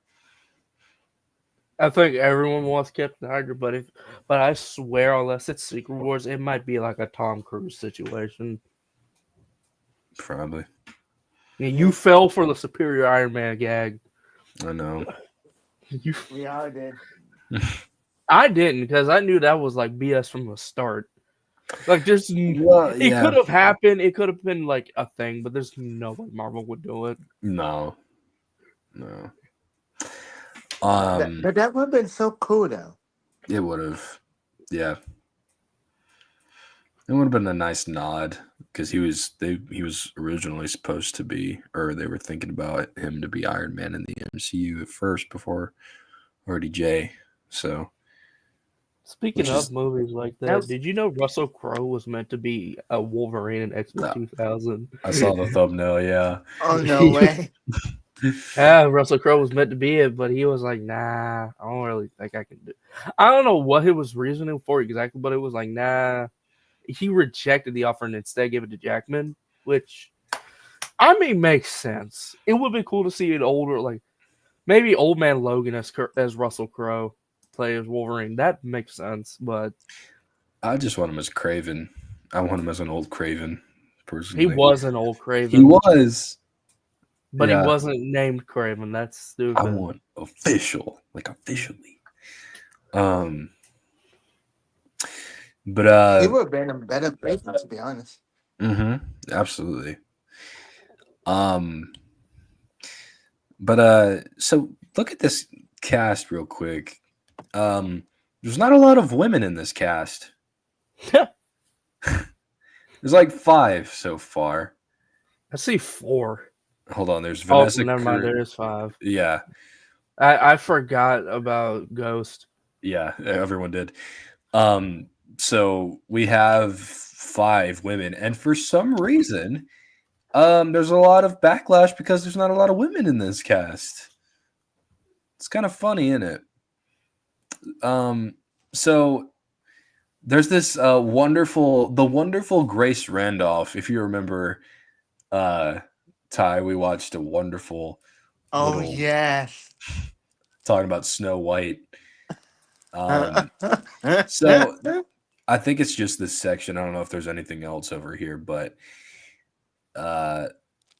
I think everyone wants Captain Hydra, but I swear, unless it's Secret Wars, it might be like a Tom Cruise situation. Probably. Yeah, you fell for the Superior Iron Man gag. I know. We all did. I didn't, because I knew that was like BS from the start. Like, it could have happened. It could have been like a thing, but there's no way Marvel would do it. No. But that would have been so cool, though. It would have. Yeah. It would have been a nice nod because he was originally supposed to be, or they were thinking about him to be Iron Man in the MCU at first before RDJ. So. Speaking of movies like that, did you know Russell Crowe was meant to be a Wolverine in X-Men 2000? I saw the thumbnail, yeah. Oh, no way. Yeah, Russell Crowe was meant to be it, but he was like, nah, I don't really think I can do it. I don't know what he was reasoning for exactly, but it was like, nah. He rejected the offer and instead gave it to Jackman, which, I mean, makes sense. It would be cool to see an older, like, Maybe Old Man Logan as Russell Crowe play as Wolverine. That makes sense, but I just want him as Craven. I want him as an old Craven, personally. he was an old Craven. He was. But Yeah. he wasn't named Craven. That's stupid. I want officially. But He would have been a better Craven, to be honest. absolutely. But so look at this cast real quick. There's not a lot of women in this cast. There's like 5 so far. I see 4. Hold on, there's Vanessa. Never mind. There is 5. Yeah, I forgot about Ghost. yeah, everyone did. So we have 5 women, and for some reason, there's a lot of backlash because there's not a lot of women in this cast. It's kind of funny, isn't it? So there's this wonderful Grace Randolph. If you remember, Ty, we watched a wonderful. Oh, yes. Talking about Snow White. So I think it's just this section. I don't know if there's anything else over here, but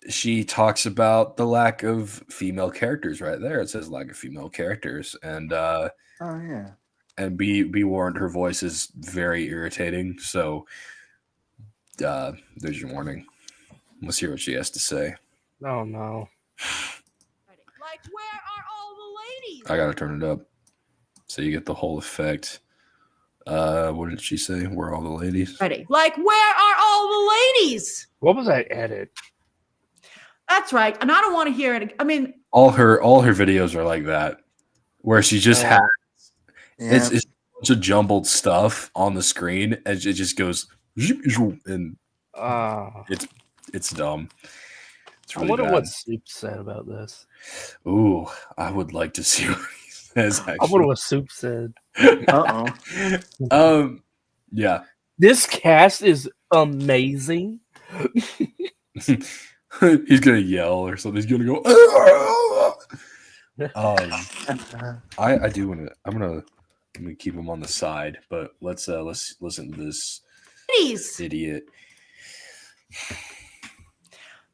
she talks about the lack of female characters right there. It says lack of female characters. And oh, yeah. And be warned, her voice is very irritating. So there's your warning. Let's hear what she has to say. Oh, no. Like, where are all the ladies? I gotta turn it up so you get the whole effect. What did she say? Where are all the ladies? Ready. Like, where are all the ladies? What was that edit? That's right. And I don't want to hear it. I mean, All her videos are like that, where she just has it's a bunch of jumbled stuff on the screen, and it just goes and it's dumb. It's really I wonder bad. what Soup said about this. Ooh, I would like to see what he says. Actually. I wonder what Soup said. Yeah. This cast is amazing. He's gonna yell or something. He's gonna go. I do want to. I'm gonna keep him on the side, but let's listen to this ladies. idiot.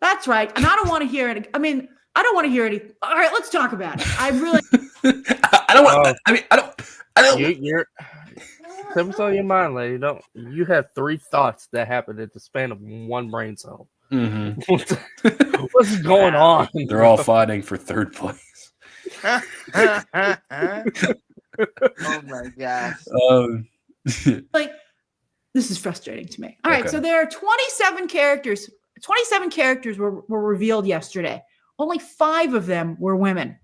That's right. And I don't want to hear it. I mean, I don't want to hear it. All right, let's talk about it. I really. I don't want. I mean, I don't. You're. Tell me what's on your mind, lady. You have 3 thoughts that happen at the span of one brain cell. What's going on? They're all fighting for 3rd place. Oh my gosh. Like, this is frustrating to me. All right, so there are 27 characters. 27 characters were revealed yesterday. Only 5 of them were women.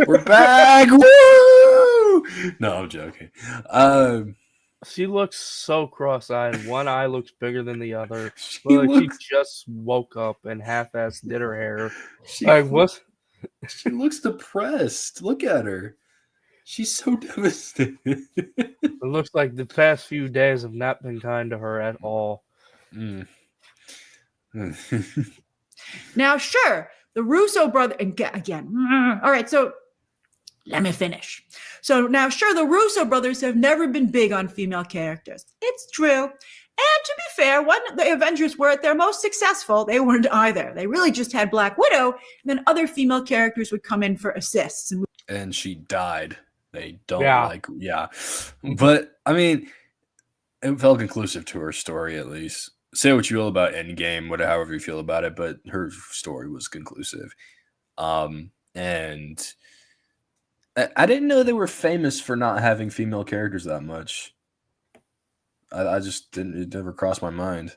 We're back! Woo! No, I'm joking. She looks so cross-eyed. One eye looks bigger than the other. She She just woke up and half-assed did her hair. She looks depressed. Look at her. She's so devastated. It looks like the past few days have not been kind to her at all. Now, sure, the Russo brother, and again, all right, so let me finish. So now, sure, the Russo brothers have never been big on female characters. It's true. And to be fair, when the Avengers were at their most successful, they weren't either. They really just had Black Widow, and then other female characters would come in for assists. And she died. They don't Yeah. But, I mean, it felt conclusive to her story, at least. Say what you will about Endgame, however you feel about it, but her story was conclusive. And I didn't know they were famous for not having female characters that much. I just didn't. It never crossed my mind.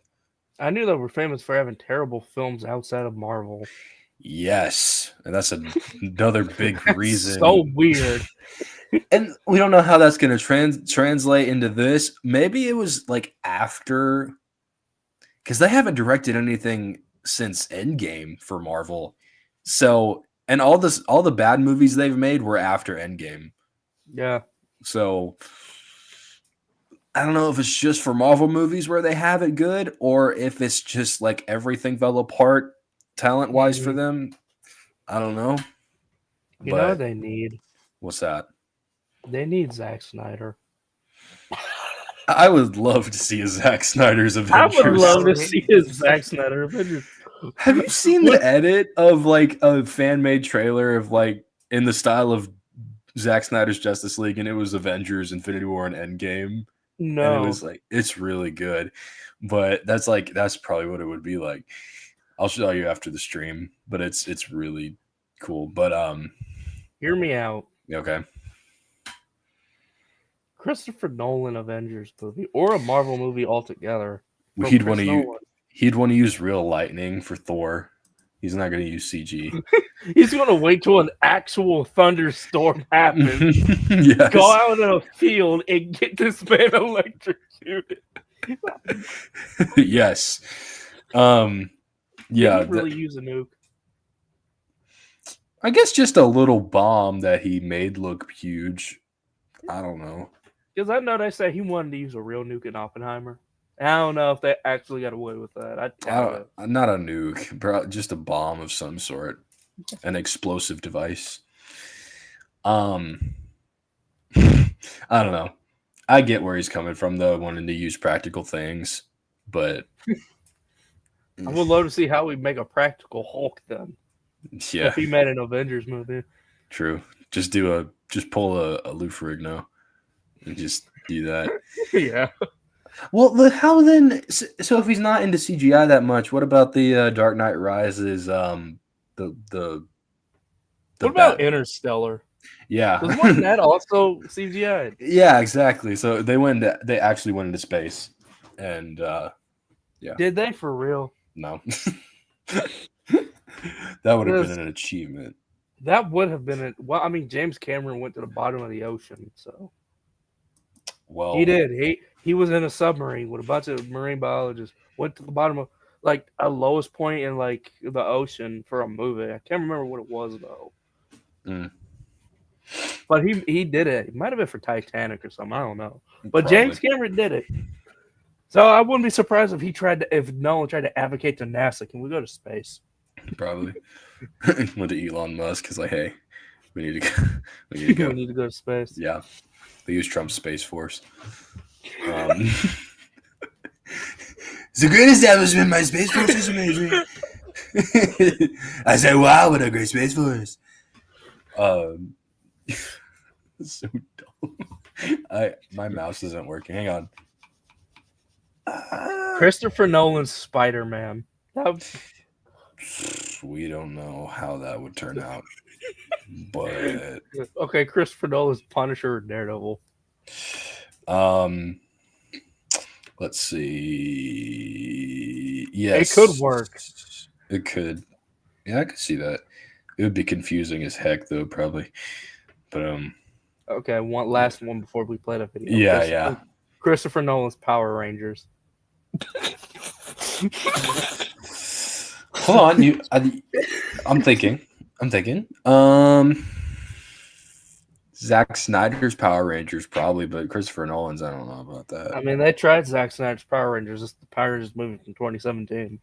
I knew they were famous for having terrible films outside of Marvel. Yes, and that's another big reason. So weird. And we don't know how that's going to translate into this. Maybe it was like after, because they haven't directed anything since Endgame for Marvel. So, and all the bad movies they've made were after Endgame. Yeah. So I don't know if it's just for Marvel movies where they have it good, or if it's just like everything fell apart talent-wise for them. I don't know. You know what But they need? what's that? They need Zack Snyder. I would love to see a Zack Snyder's I Avengers. would love to see his Zack Snyder Avengers. Have you seen the edit of like a fan made trailer of like in the style of Zack Snyder's Justice League, and it was Avengers, Infinity War, and Endgame, and No. it was like it's really good, but that's probably what it would be like. I'll show you after the stream, but it's really cool. But Hear me out. okay, Christopher Nolan Avengers movie or a Marvel movie altogether. from he'd Chris want to Nolan. he'd want to use real lightning for Thor. He's not going to use CG. He's going to wait till an actual thunderstorm happens. Yes. Go out in a field and get this man electrocuted. Yes. Yeah. Did he really use a nuke? I guess just a little bomb that he made look huge. I don't know. Because I know they say he wanted to use a real nuke in Oppenheimer. And I don't know if they actually got away with that. I doubt it. Not a nuke, bro, just a bomb of some sort, an explosive device. I don't know. I get where he's coming from, though, wanting to use practical things, but I would love to see how we make a practical Hulk then. yeah, If he made an Avengers movie. true. Just pull a Lou Ferrigno and just do that. Yeah. Well, how then? So if he's not into CGI that much, what about the Dark Knight Rises? The What about Interstellar? Yeah, Wasn't that also CGI? yeah, exactly. So they actually went into space, and Did they for real? no, that would have been an achievement. That would have been it. Well, I mean, James Cameron went to the bottom of the ocean, so Well, he did. He was in a submarine with a bunch of marine biologists. Went to the bottom of like a lowest point in like the ocean for a movie. I can't remember what it was though. Mm. But he did it. It might have been for Titanic or something. I don't know. But Probably. James Cameron did it. So I wouldn't be surprised if Nolan tried to advocate to NASA. Can we go to space? Probably went to Elon Musk because like, hey, we need to go. We need to go. We need to go to space. Yeah, they use Trump's Space Force. It's the great establishment. My Space Force is amazing. I said, wow, what a great Space Force. So dumb. My mouse isn't working. Hang on. Christopher Nolan's Spider-Man. We don't know how that would turn out. But Okay, Christopher Nolan's Punisher or Daredevil. let's see. Yes, It could work. It could. Yeah, I could see that. It would be confusing as heck, though, probably. But Okay, one last one before we play the video. yeah. Christopher Nolan's Power Rangers. Hold on, I'm thinking. Zack Snyder's Power Rangers probably, but Christopher Nolan's, I don't know about that. I mean, they tried Zack Snyder's Power Rangers. It's the Power Rangers movie from 2017.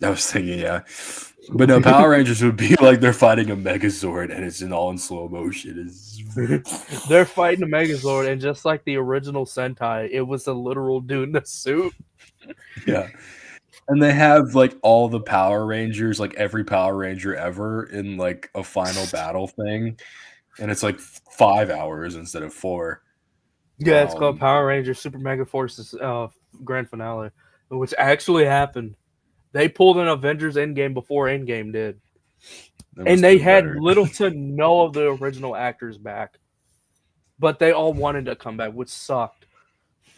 I was thinking, yeah. But no, Power Rangers would be like they're fighting a Megazord and it's all in slow motion. They're fighting a Megazord, and just like the original Sentai, it was a literal dude in a suit. Yeah. And they have like all the Power Rangers, like every Power Ranger ever in like a final battle thing. And it's like 5 hours instead of 4. Yeah, it's called Power Rangers Super Mega Forces grand finale, which actually happened. They pulled an Avengers Endgame before Endgame did. And they had little to no of the original actors back. But they all wanted to come back, which sucked.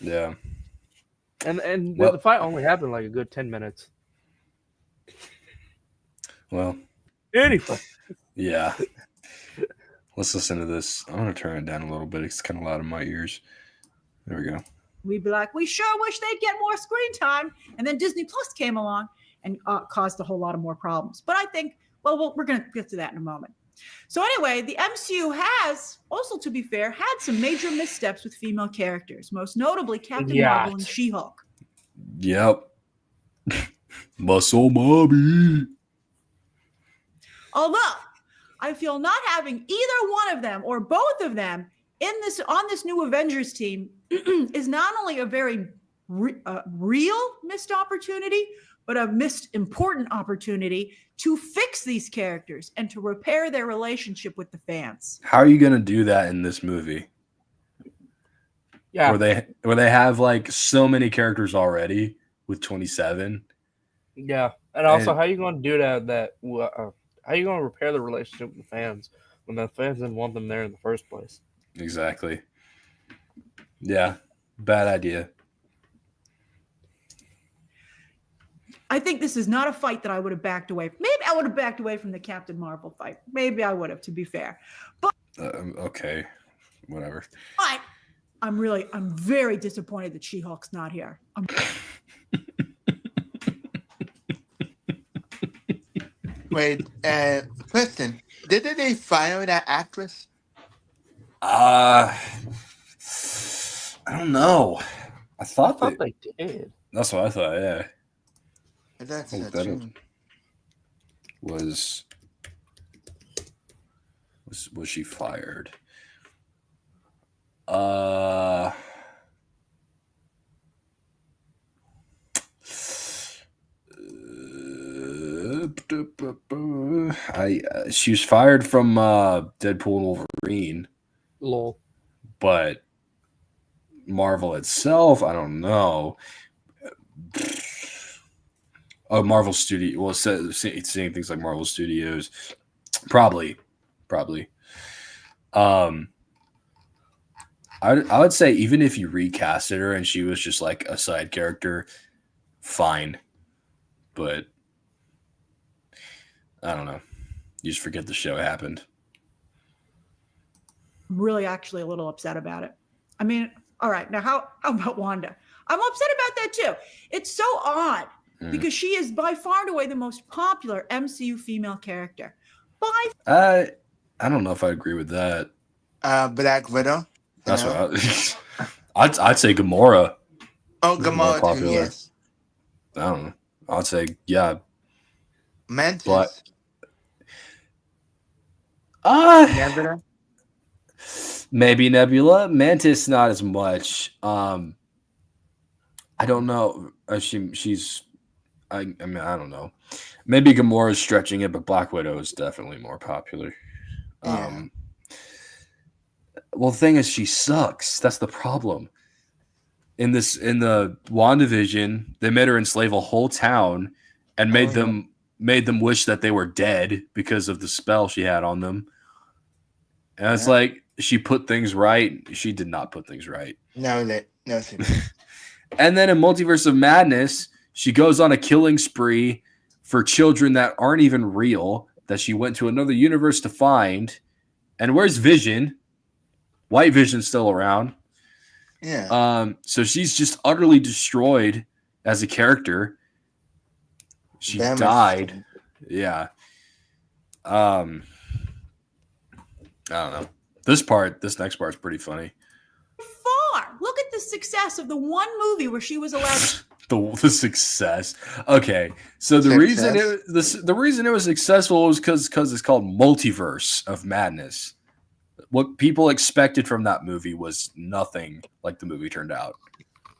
Yeah. And the fight only happened like a good 10 minutes. Well. Anyway. Yeah. Let's listen to this. I'm going to turn it down a little bit. It's kind of loud in my ears. There we go. We'd be like, we sure wish they'd get more screen time. And then Disney Plus came along and caused a whole lot of more problems. But I think, well, we're going to get to that in a moment. So anyway, the MCU has also, to be fair, had some major missteps with female characters, most notably Captain Marvel and She-Hulk. Yep. Muscle Mommy. Although I feel not having either one of them or both of them on this new Avengers team is not only a very real missed opportunity, but a missed important opportunity to fix these characters and to repair their relationship with the fans. How are you going to do that in this movie? Yeah. Where they have like so many characters already with 27. Yeah. And also, how are you going to do that? How are you going to repair the relationship with the fans when the fans didn't want them there in the first place? Exactly. Yeah. Bad idea. I think this is not a fight that I would have backed away from. Maybe I would have backed away from the Captain Marvel fight. Maybe I would have, to be fair. But okay. Whatever. But I'm very disappointed that She-Hulk's not here. Wait, Kristen, didn't they fire that actress? I don't know. I thought they did. That's what I thought, yeah. That's that was she fired? She was fired from Deadpool and Wolverine. Lol. But Marvel itself, I don't know. Marvel Studio. Well, saying things like Marvel Studios, probably. I would say even if you recasted her and she was just like a side character, fine. But I don't know. You just forget the show happened. I'm really actually a little upset about it. I mean, all right. Now, how about Wanda? I'm upset about that too. It's so odd because she is by far and away the most popular MCU female character. I don't know if I agree with that. Black Widow. That's what I'd say Gamora. Oh, Gamora too, yes. I don't know. I'd say yeah. Mantis. Nebula. Maybe Nebula. Mantis not as much. I don't know. She's. I mean, I don't know. Maybe Gamora is stretching it, but Black Widow is definitely more popular. Yeah. Well, the thing is, she sucks. That's the problem. In the WandaVision, they made her enslave a whole town and made them wish that they were dead because of the spell she had on them. And it's like she put things right. She did not put things right. No, she didn't. And then in Multiverse of Madness, she goes on a killing spree for children that aren't even real, that she went to another universe to find. And where's Vision? White Vision's still around. Yeah. So she's just utterly destroyed as a character. She died. Yeah. I don't know. This next part is pretty funny. Far. Look at the success of the one movie where she was allowed the success. Okay. So the reason it was successful was because it's called Multiverse of Madness. What people expected from that movie was nothing like the movie turned out.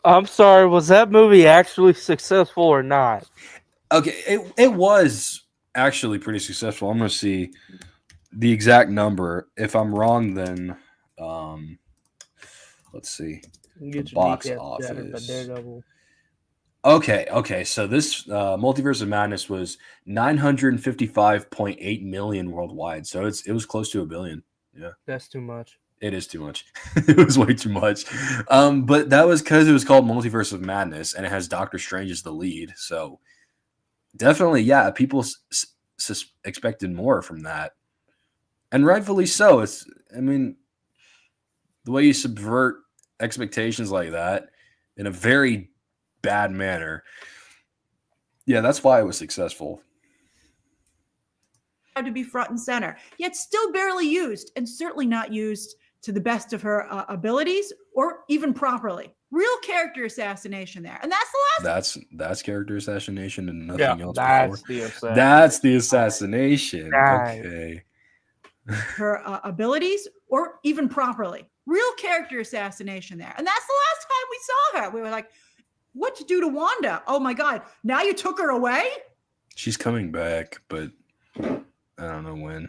I'm sorry, was that movie actually successful or not? Okay, it was actually pretty successful. I'm going to see the exact number. If I'm wrong, then let's see. The box office. Okay. So this Multiverse of Madness was 955.8 million worldwide. So it was close to $1 billion. Yeah, that's too much. It is too much. It was way too much. But that was because it was called Multiverse of Madness, and it has Doctor Strange as the lead. So definitely, yeah, people expected more from that, and rightfully so. I mean, the way you subvert expectations like that in a very bad manner. Yeah, that's why it was successful. to be front and center, yet still barely used, and certainly not used to the best of her abilities or even properly. Real character assassination there. And that's the last. That's character assassination and nothing Yeah, else that's before. the assassination. That's the assassination. Right. Okay. Her abilities or even properly. Real character assassination there. And that's the last time we saw her. We were like, what to do to Wanda? Oh my God. Now you took her away? She's coming back, but I don't know when.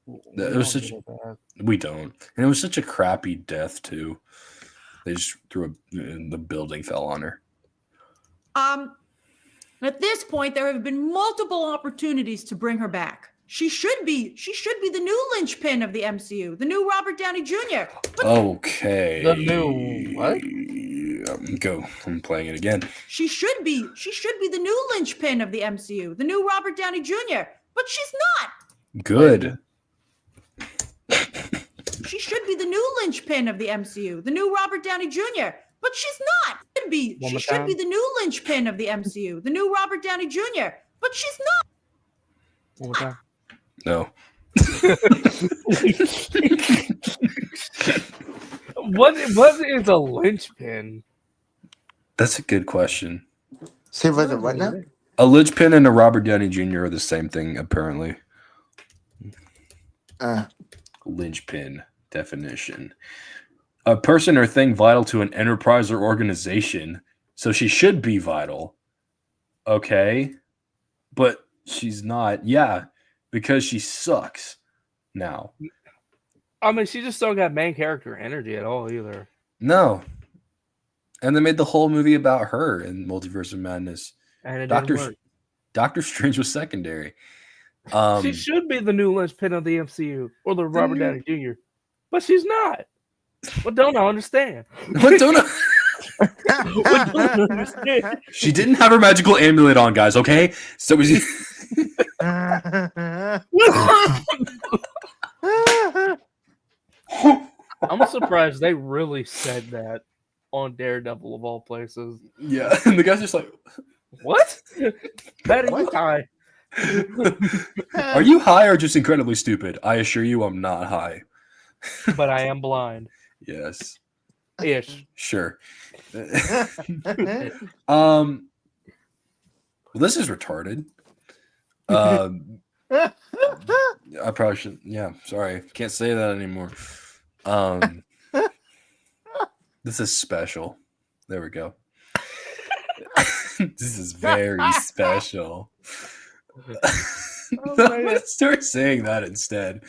We It was don't such get that. we don't, and it was such a crappy death too. They just threw the building fell on her. At this point, there have been multiple opportunities to bring her back. She should be the new linchpin of the MCU, the new Robert Downey Jr. But Okay. The new what? Go. I'm playing it again. she should be the new linchpin of the MCU, the new Robert Downey Jr. But she's not. Good. She should be the new linchpin of the MCU, the new Robert Downey Jr. But she's not. She should be the new linchpin of the MCU, the new Robert Downey Jr. But she's not. One more time. No. What is a linchpin? That's a good question. Say was it what now? A linchpin and a Robert Downey Jr. are the same thing, apparently. Linchpin definition. A person or thing vital to an enterprise or organization. So she should be vital. Okay. But she's not. Yeah. Because she sucks now. I mean, she just don't got main character energy at all either. No. And they made the whole movie about her in Multiverse of Madness. And it didn't work. Doctor Strange was secondary. She should be the new linchpin of the MCU or the Robert Downey Jr. But she's not. What don't I understand? What don't I... What don't I understand? She didn't have her magical amulet on, guys, okay? So was I'm surprised they really said that on Daredevil of all places. Yeah, and the guy's just like, What? That is high. are you high or just incredibly stupid? I assure you I'm not high. But I am blind. Yes. Ish. Sure. Well, this is retarded. I probably shouldn't. Yeah, sorry. Can't say that anymore. This is special. There we go. This is very special. I'm gonna start saying that instead.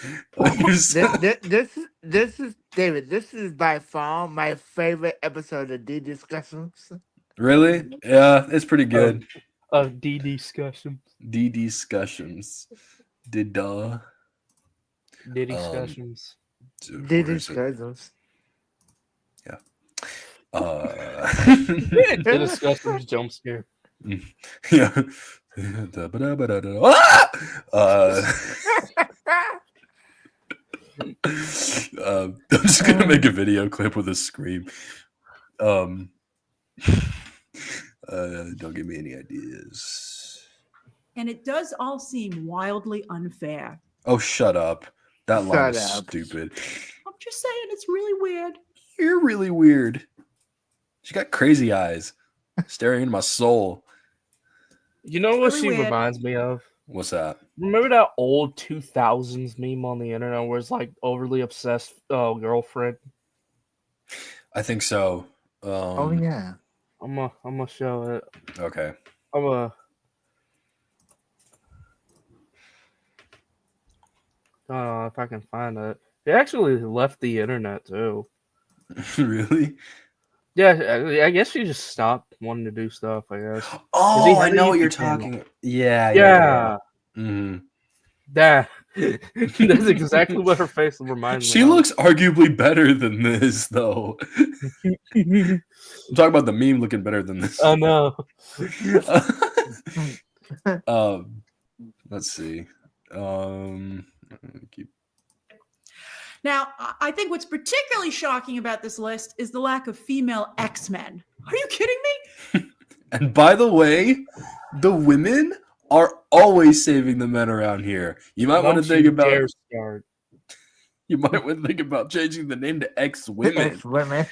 This is David. This is by far my favorite episode of DDiscussioms. Really? Yeah, it's pretty good. Of DDiscussions. DDiscussioms. DDiscussions. DDiscussions. DDiscussions. Yeah. DDiscussions jump scare. Yeah. I'm just gonna make a video clip with a scream. Don't give me any ideas. And it does all seem wildly unfair. Oh, shut up. That line is Shut up. stupid. I'm just saying it's really weird. You're really weird. She got crazy eyes staring into my soul. You know what really she weird. reminds me of? What's that? Remember that old 2000s meme on the internet where it's like overly obsessed girlfriend? I think so. Oh yeah. I'm gonna show it. Okay. I don't know if I can find it. They actually left the internet too. Really? Yeah, I guess she just stopped wanting to do stuff, I guess. Oh, I had know a what you're YouTube channel. talking. Yeah. Yeah. Mm-hmm. That that's exactly what her face reminds She me of. looks arguably better than this, though. I'm talking about the meme looking better than this. I know. Let's see. Keep... Now, I think what's particularly shocking about this list is the lack of female X-Men. Are you kidding me? And by the way, the women are always saving the men around here. You might want to think about. You might want to think about changing the name to X-Women. Women.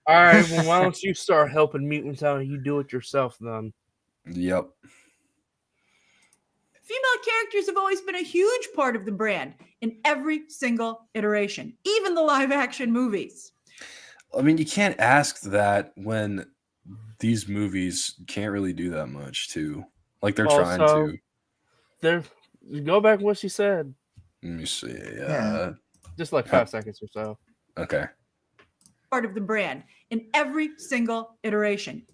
All right, well, why don't you start helping mutants out and you do it yourself then? Yep. Female characters have always been a huge part of the brand in every single iteration, even the live action movies. I mean, you can't ask that when these movies can't really do that much, too. Like, they're trying Also, to. Go back to what she said. Let me see. Yeah. Just like 5 seconds or so. Okay. Part of the brand in every single iteration,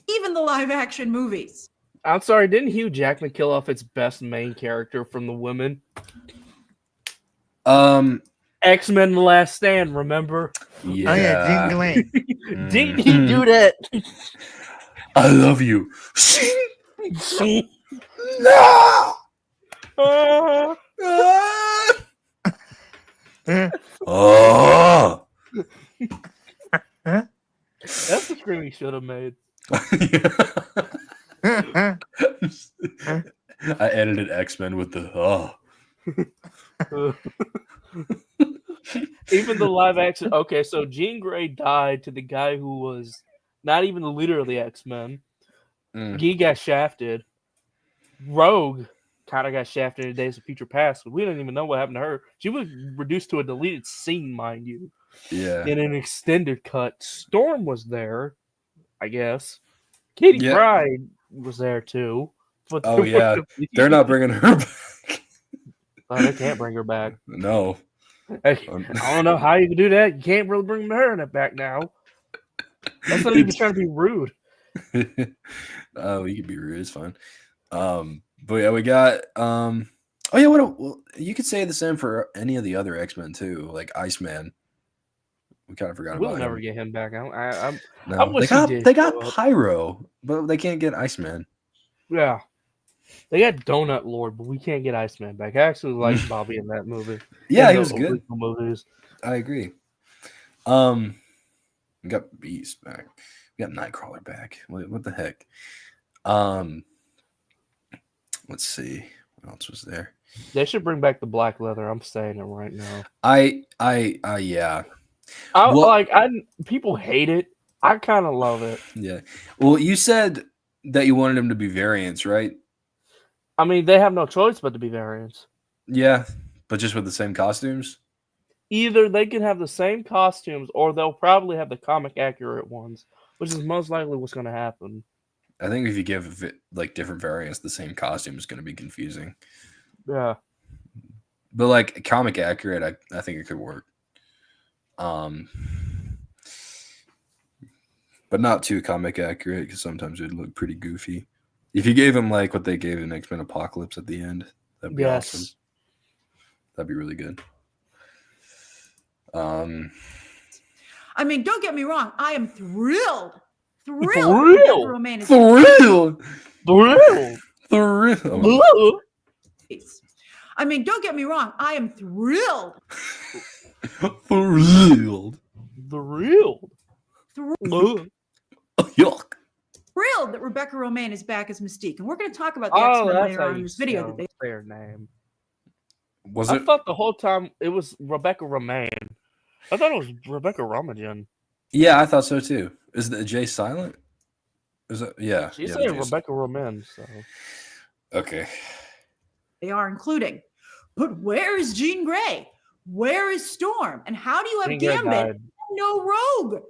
even the live action movies. I'm sorry, didn't Hugh Jackman kill off its best main character from the women? X-Men: The Last Stand, remember? Yeah. Oh yeah, Jean Grey. Didn't he do that? I love you. No! Oh! That's the scream he should have made. I edited X-Men with the Even the live action. Okay, so Jean Grey died to the guy who was not even the leader of the X-Men. He got shafted. Rogue kind of got shafted in Days of Future Past. We didn't even know what happened to her. She was reduced to a deleted scene, mind you. Yeah. In an extended cut. Storm was there, I guess. Kitty Pryde was there too. But oh yeah, they're not bringing her back. Oh, they can't bring her back. No. Hey, I don't know how you can do that. You can't really bring her back now. That's not even trying to be rude. Oh, you can be rude. It's fine. But yeah, we got. Oh yeah, well, you could say the same for any of the other X-Men too, like Iceman. We kind of forgot We'll about never him. get him back. No, I wish they got Pyro, but they can't get Iceman. Yeah. They got Donut Lord, but we can't get Iceman back. I actually like Bobby in that movie. Yeah, he was good. Movies. I agree. We got Beast back. We got Nightcrawler back. What the heck? Let's see. What else was there? They should bring back the black leather. I'm saying it right now. Yeah. People hate it. I kind of love it. Yeah. Well, you said that you wanted them to be variants, right? I mean, they have no choice but to be variants. Yeah, but just with the same costumes? Either they can have the same costumes or they'll probably have the comic accurate ones, which is most likely what's going to happen. I think if you give like different variants the same costume, is going to be confusing. Yeah. But like comic accurate, I think it could work. But not too comic accurate because sometimes it'd look pretty goofy. If you gave him like what they gave in X-Men Apocalypse at the end, that'd be awesome. That'd be really good. I mean, don't get me wrong. I am thrilled. Thrilled. I mean, don't get me wrong. I am thrilled. Yuck. Thrilled that Rebecca Romijn is back as Mystique, and we're going to talk about the X-Men later on in this video. Their name. I thought the whole time it was Rebecca Romijn. I thought it was Rebecca Romajan. Yeah, I thought so too. Is the J silent? Is it? Yeah. She's saying Rebecca Romijn. So. Okay. They are including, but where is Jean Grey? Where is Storm? And how do you have Gambit and no Rogue?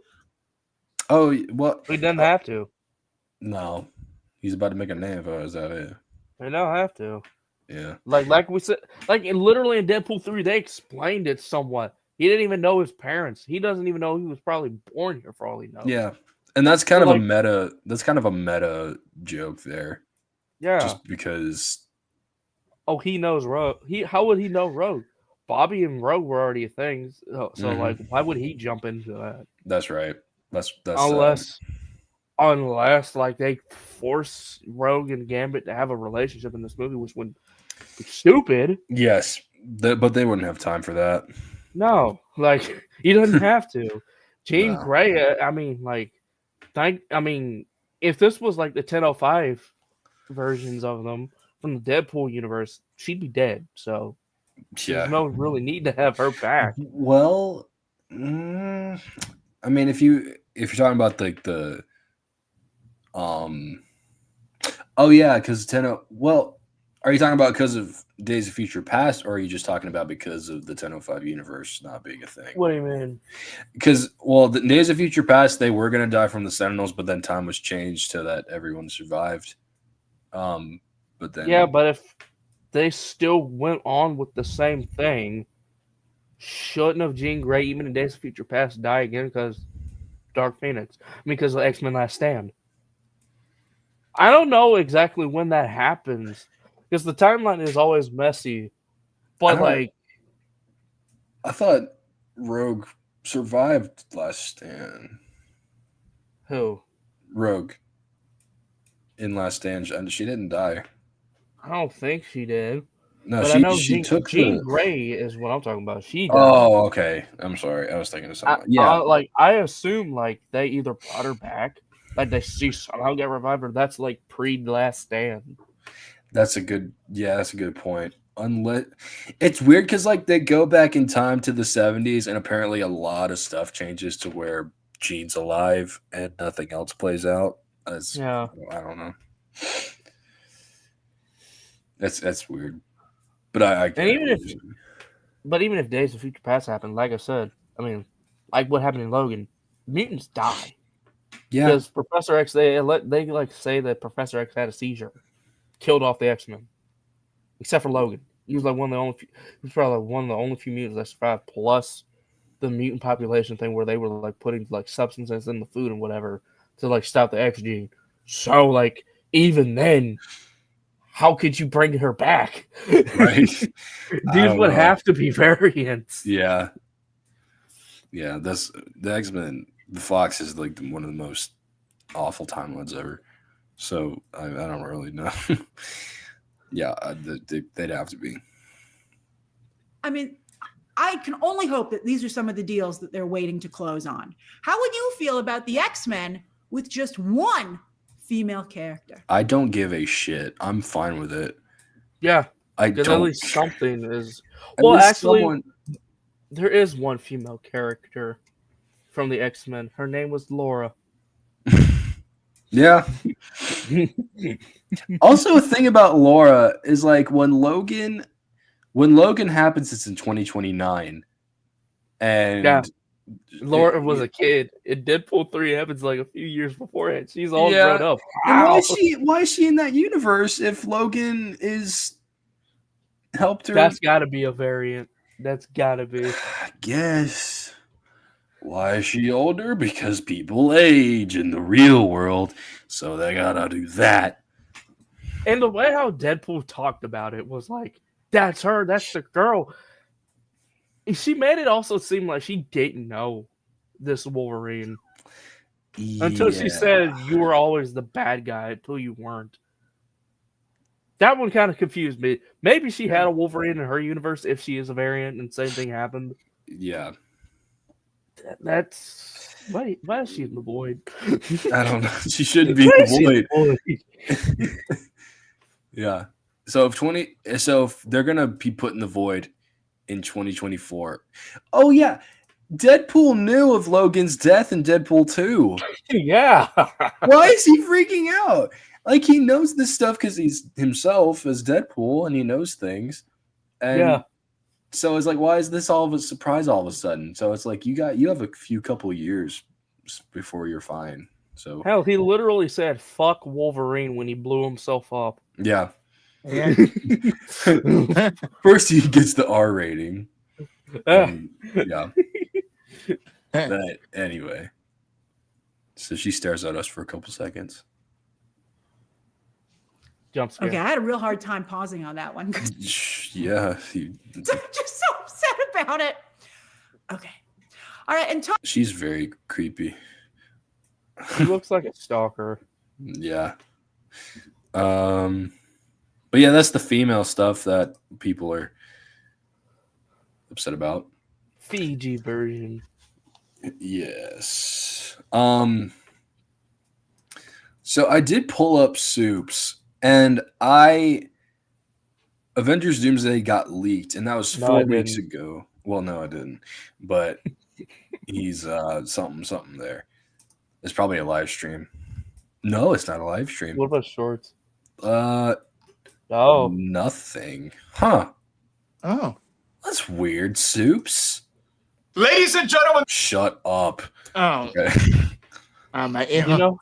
Oh, well. He doesn't have to. No. He's about to make a name for us out here. They don't have to. Yeah. Like we said, literally in Deadpool 3, they explained it somewhat. He didn't even know his parents. He doesn't even know he was probably born here for all he knows. Yeah. And that's kind of a meta joke there. Yeah. Just because he knows Rogue. How would he know Rogue? Bobby and Rogue were already a thing. So why would he jump into that? That's right. That's unless they force Rogue and Gambit to have a relationship in this movie, which would be stupid. Yes. But they wouldn't have time for that. No, he doesn't have to. Jean Grey, if this was like the 1005 versions of them from the Deadpool universe, she'd be dead. So there's no really need to have her back. Well, I mean, if you're talking about like the oh yeah, because well, are you talking about because of Days of Future Past, or are you just talking about because of the 1005 universe not being a thing? What do you mean? Because well, the Days of Future Past, they were gonna die from the Sentinels, but then time was changed so that everyone survived. But then Yeah, but if they still went on with the same thing, shouldn't have Jean Grey, even in Days of Future Past, die again because Dark Phoenix? I mean, because of X-Men Last Stand. I don't know exactly when that happens because the timeline is always messy. But like, I thought Rogue survived Last Stand. who? Rogue in Last Stand, and she didn't die. I don't think she did. No, but I know she took Jean Grey is what I'm talking about. She died. Oh, okay. I'm sorry. I was thinking of something. I assume like they either brought her back, like she somehow get revived, or that's like pre-Last Stand. That's a good point. It's weird because like they go back in time to the 70s, and apparently a lot of stuff changes to where Jean's alive and nothing else plays out. I don't know. That's weird. But even if Days of Future Past happened, like I said, I mean, like what happened in Logan, mutants die. Yeah, because Professor X, they like say that Professor X had a seizure, killed off the X-Men, except for Logan. He was like one of the only, he was probably like one of the only few mutants that survived. Plus the mutant population thing where they were like putting like substances in the food and whatever to like stop the X gene. So like even then, how could you bring her back? Right. These would have to be variants. Yeah. Yeah, that's the X-Men. The Fox is like one of the most awful timelines ever. So I don't really know. Yeah, they'd have to be. I mean, I can only hope that these are some of the deals that they're waiting to close on. How would you feel about the X-Men with just one female character? I don't give a shit. I'm fine with it. Yeah, I because don't. at least something is. Well, actually, there is one female character from the X-Men. Her name was Laura. Yeah. Also, a thing about Laura is like when Logan happens, it's in 2029, and Laura was a kid. In Deadpool 3 happens like a few years beforehand. She's all grown up. Wow. Why is she in that universe if Logan is helped her? That's got to be a variant. That's got to be. I guess. Why is she older? Because people age in the real world, so they gotta do that. And the way how Deadpool talked about it was like, that's her, that's the girl. She made it also seem like she didn't know this Wolverine. Yeah. Until she said you were always the bad guy until you weren't. That one kind of confused me. Maybe she had a Wolverine in her universe if she is a variant and same thing happened. Yeah. That's why is she in the void? I don't know. She shouldn't be in the void. Yeah. So if they're gonna be put in the void in 2024. Oh yeah. Deadpool knew of Logan's death in Deadpool 2. Yeah. Why is he freaking out? Like he knows this stuff because he's himself as Deadpool and he knows things. And yeah. So it's like, why is this all of a surprise all of a sudden? So it's like you have a couple years before you're fine. So hell, he literally said "fuck Wolverine" when he blew himself up. Yeah. Yeah. First, he gets the R rating. Yeah. But anyway, so she stares at us for a couple seconds. Jump scare. Okay, I had a real hard time pausing on that one. Yeah. I'm just so upset about it. Okay. All right. And she's very creepy. She looks like a stalker. Yeah. But yeah, that's the female stuff that people are upset about. Fiji version. Yes. So I did pull up Soups, and Avengers Doomsday got leaked, and that was 4 weeks ago. Well, no, I didn't. But He's something there. It's probably a live stream. No, it's not a live stream. What about shorts? Oh, nothing. Huh. Oh. That's weird. Soups. Ladies and gentlemen, Shut up. Oh. Okay. My You know,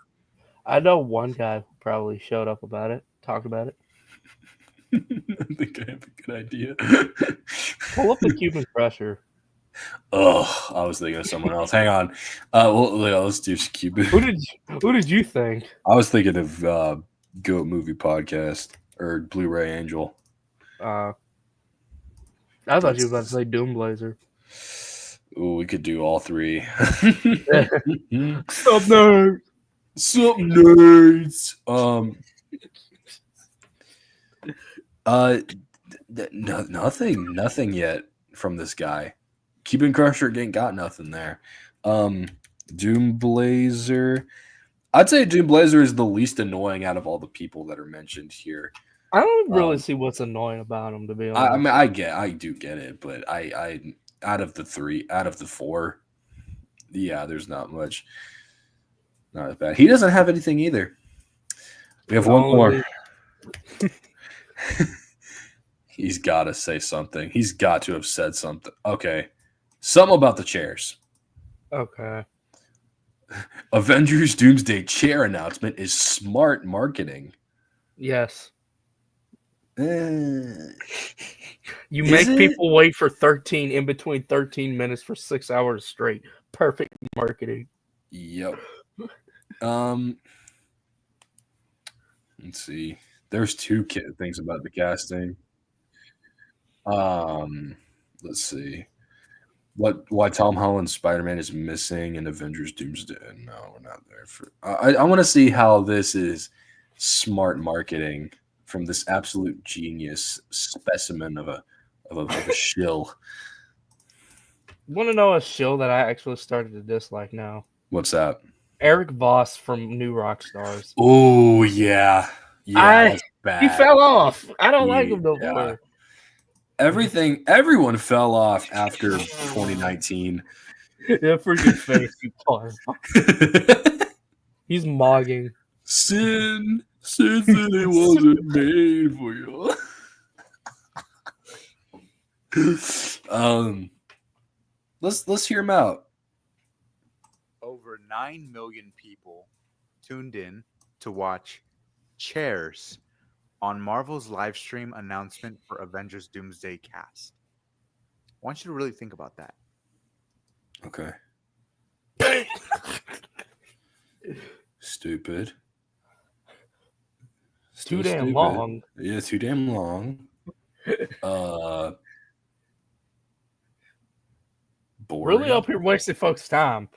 I know one guy who probably showed up about it, talked about it. I think I have a good idea. Pull up the Cuban Crusher. Oh, I was thinking of someone else. Hang on. Let's do Cuban. Who did you think? I was thinking of Goat Movie Podcast or Blu-ray Angel. I thought you were about to say Doom Blazer. Ooh, we could do all three. Sup, nerd? Sup, nerds? Nothing yet from this guy. Cuban Crusher ain't got nothing there. Doom Blazer. I'd say Doom Blazer is the least annoying out of all the people that are mentioned here. I don't really see what's annoying about him, to be honest. I mean, I do get it, but I out of the four, yeah, there's not much. Not as bad. He doesn't have anything either. We have one more. He's got to say something. He's got to have said something. Okay. Something about the chairs. Okay. Avengers Doomsday chair announcement is smart marketing. Yes. You You make people wait for 13 in between 13 minutes for 6 hours straight. Perfect marketing. Yep. Let's see. There's two things about the casting. Let's see. Why Tom Holland's Spider-Man is missing in Avengers Doomsday. No, we're not there for. I want to see how this is smart marketing from this absolute genius specimen of a shill. Want to know a show that I actually started to dislike now? What's that? Eric Voss from New Rockstars. Oh yeah, that's bad. He fell off. I don't like him no Yeah. more. Everyone fell off after 2019. Yeah, freaking face, you par. He's mogging. Sin said it wasn't made for you. Let's hear him out. over 9 million people tuned in to watch Chairs on Marvel's live stream announcement for Avengers Doomsday Cast. I want you to really think about that. Okay. Stupid. Too damn long. Yeah, too damn long. Boring. Really up here wasting folks' time.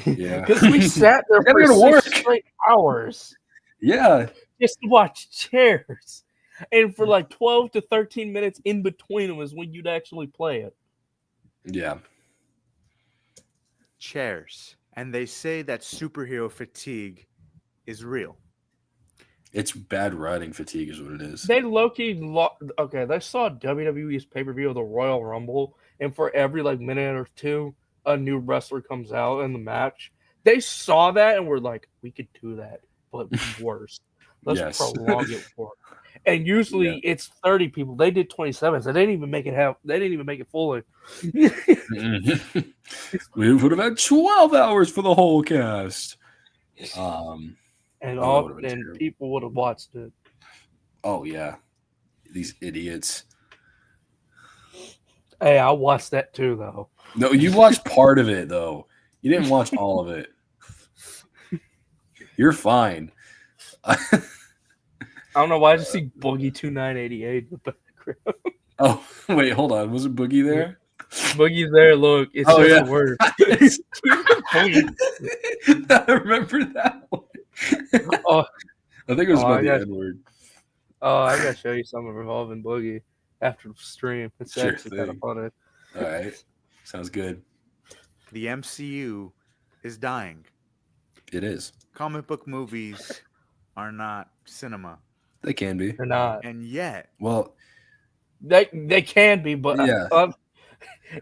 Yeah. Because we sat there Gotta for go to 6 work. straight hours Yeah. just to watch Chairs. And for like 12 to 13 minutes in between them is when you'd actually play it. Yeah. Chairs. And they say that superhero fatigue is real. It's bad writing fatigue is what it is. They low-key okay, they saw WWE's pay-per-view of the Royal Rumble, and for every like minute or two, a new wrestler comes out in the match. They saw that and were like, we could do that, but worse. Let's Yes. prolong it for it. And usually it's 30 people. They did 27. So they didn't even make it they didn't even make it fully. Mhm. We would have had 12 hours for the whole cast. And that all would've been and terrible. people would have watched it. Oh yeah. These idiots. Hey, I watched that too though. No, you watched part of it though. You didn't watch all of it. You're fine. I don't know why I just see Boogie 2988 in the background. Oh, wait, hold on. Was it Boogie there? Boogie's there, look. It's Oh, just yeah. a word. I remember that one. Oh, I think it was Oh, about I the got- N-word. I gotta show you something revolving Boogie after the stream. It's Sure actually kind of thing. funny. All right. Sounds good. The MCU is dying. It is. Comic book movies are not cinema. They can be. They're not. And yet, Well, They can be, but Yeah.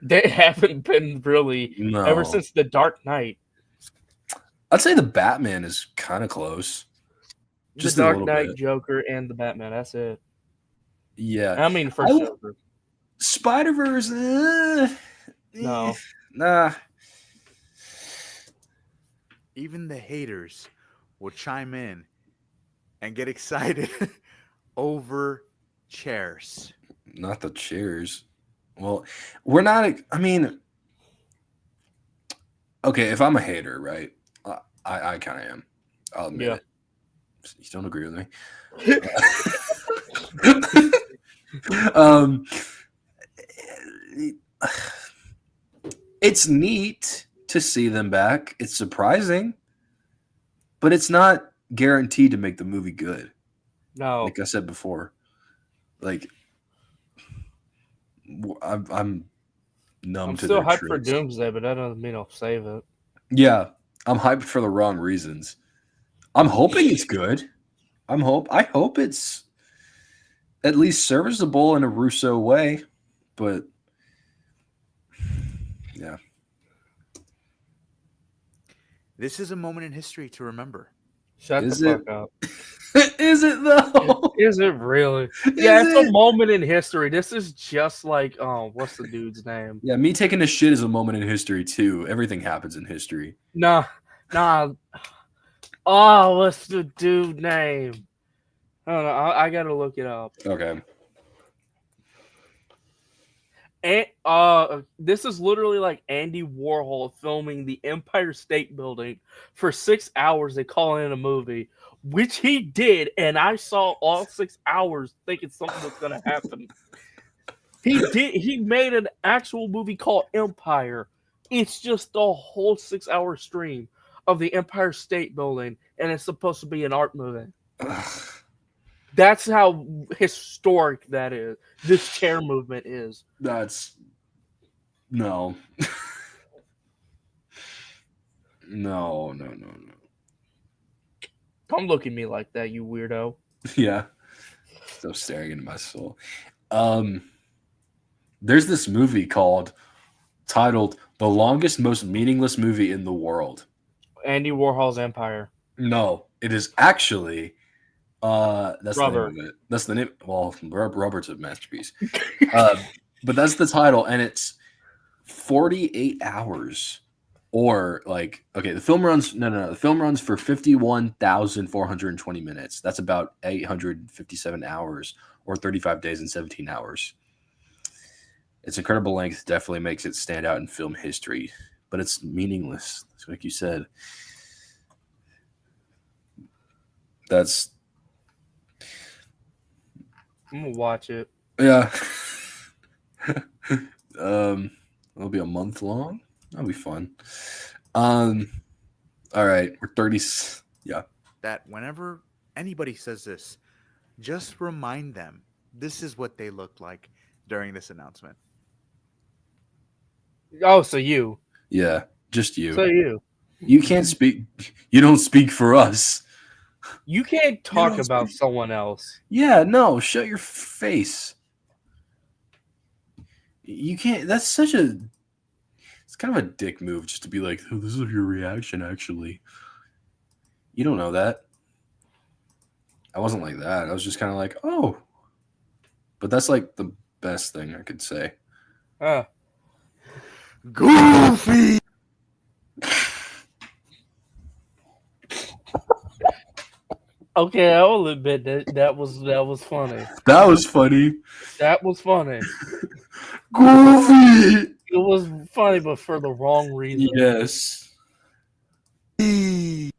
They haven't been really No. ever since The Dark Knight. I'd say the Batman is kind of close. Just The a Dark little Knight, bit. Joker, and the Batman. That's it. Yeah. I mean, first Joker. Spider-Verse. No. Nah. Even the haters will chime in and get excited over chairs. Not the chairs. Well, we're not. I mean, okay, if I'm a hater, right? I kind of am. I'll admit it. You don't agree with me. It's neat to see them back. It's surprising, but it's not guaranteed to make the movie good. No. Like I said before, like I'm numb I'm to still their hyped for tricks. Doomsday, but that doesn't mean I'll save it. Yeah, I'm hyped for the wrong reasons. I'm hoping it's good. I hope it's at least serviceable in a Russo way, but yeah. This is a moment in history to remember. Shut Is the it? fuck up. Is it though? Is it really? Is Yeah, it's it? a moment in history. This is just like, what's the dude's name? Yeah, me taking a shit is a moment in history too. Everything happens in history. Nah. Oh, what's the dude name? I don't know. I gotta look it up. Okay. And this is literally like Andy Warhol filming the Empire State Building for 6 hours. They call it a movie, which he did, and I saw all 6 hours thinking something was gonna happen. He made an actual movie called Empire. It's just a whole 6 hour stream of the Empire State Building, and it's supposed to be an art movie. That's how historic that is. This chair movement is. That's no. No. Don't look at me like that, you weirdo. Yeah. Still staring into my soul. There's this movie titled The Longest, Most Meaningless Movie in the World. Andy Warhol's Empire. No, it is actually that's Rubber. the name of it. That's the name. Well, Rubber's a masterpiece. But that's the title, and it's 48 hours. Or like, okay, the film runs the film runs for 51,420 minutes. That's about 857 hours or 35 days and 17 hours. Its incredible length definitely makes it stand out in film history, but it's meaningless, like you said. That's I'm gonna watch it. yeah. It'll be a month long. That'll be fun. All right, we're 30. Yeah. That whenever anybody says this, just remind them this is what they looked like during this announcement. Oh, so you. Yeah, just you. So you. You can't speak. You don't speak for us. You can't talk don't about speak. someone else. Yeah, no, shut your face. You can't. That's such a. It's kind of a dick move just to be like, oh, this is your reaction, actually. You don't know that. I wasn't like that. I was just kind of like, oh. But that's like the best thing I could say. Goofy. Okay, I will admit that was funny. That was funny. That was funny. Goofy. It was funny, but for the wrong reason. Yes. E.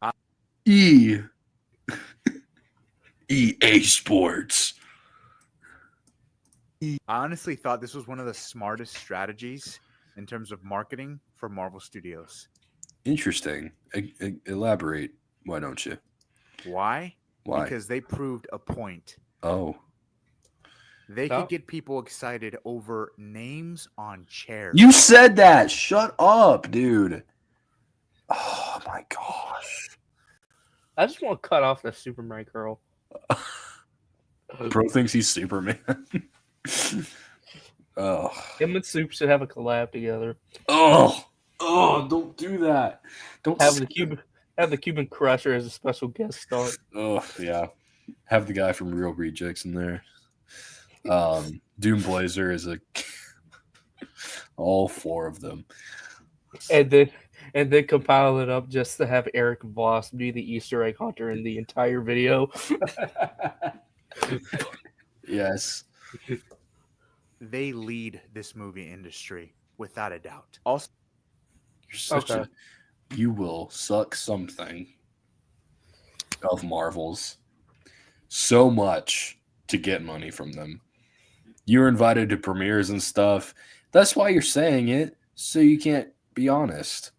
EA Sports. I honestly thought this was one of the smartest strategies in terms of marketing for Marvel Studios. Interesting. Elaborate. Why don't you? Why? Why? Because they proved a point. Oh. They Oh. could get people excited over names on chairs. You said that. Shut up, dude. Oh my gosh. I just want to cut off the Superman curl. Bro thinks he's Superman. Oh, Him and Soup should have a collab together. oh, don't do that. Don't Have the Cuban Crusher as a special guest star. Oh, yeah. Have the guy from Real Rejects in there. Doom Blazer is a all 4 of them. And then compile it up just to have Eric Voss be the Easter egg hunter in the entire video. Yes. They lead this movie industry without a doubt. Also, You're such Okay. you will suck something of Marvel's so much to get money from them. You're invited to premieres and stuff. That's why you're saying it, so you can't be honest.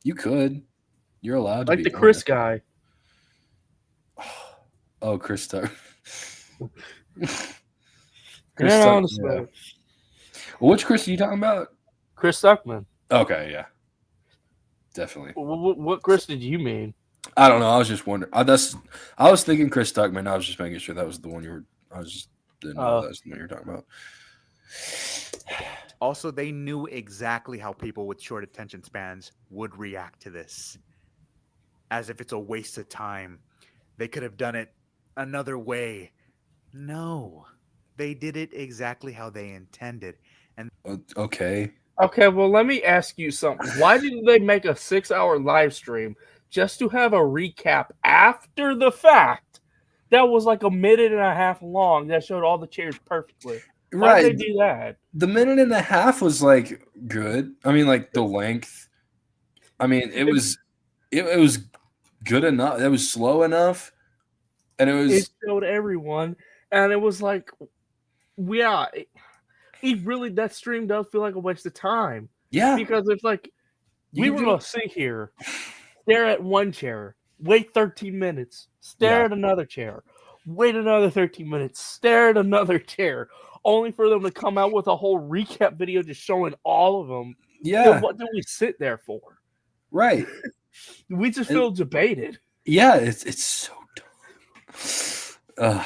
You could. You're allowed to Like be the Chris honest. guy. Oh, Chris Tucker. Yeah, honestly. Which Chris are you talking about? Chris Tuckman. Okay, yeah. Definitely. What Chris did you mean? I don't know. I was just wondering. I was thinking Chris Tuckman. I was just making sure that was the one you were. I was just didn't know that was the one you were talking about. Also, they knew exactly how people with short attention spans would react to this. As if it's a waste of time. They could have done it another way. No. They did it exactly how they intended. And Okay. Okay, well, let me ask you something. Why didn't they make a 6-hour live stream just to have a recap after the fact that was like a minute and a half long that showed all the cheers perfectly? Why Right. did they do that? The minute and a half was like good. I mean, like the length. I mean, it was good enough. It was slow enough, and It showed everyone, and it was like, yeah, that stream does feel like a waste of time. Yeah, Because it's like You we can were do- gonna sit here, stare at one chair, wait 13 minutes, stare Yeah. at another chair, wait another 13 minutes, stare at another chair, only for them to come out with a whole recap video just showing all of them. yeah, Then what do we sit there for? right. We just feel debated. Yeah, it's so dumb.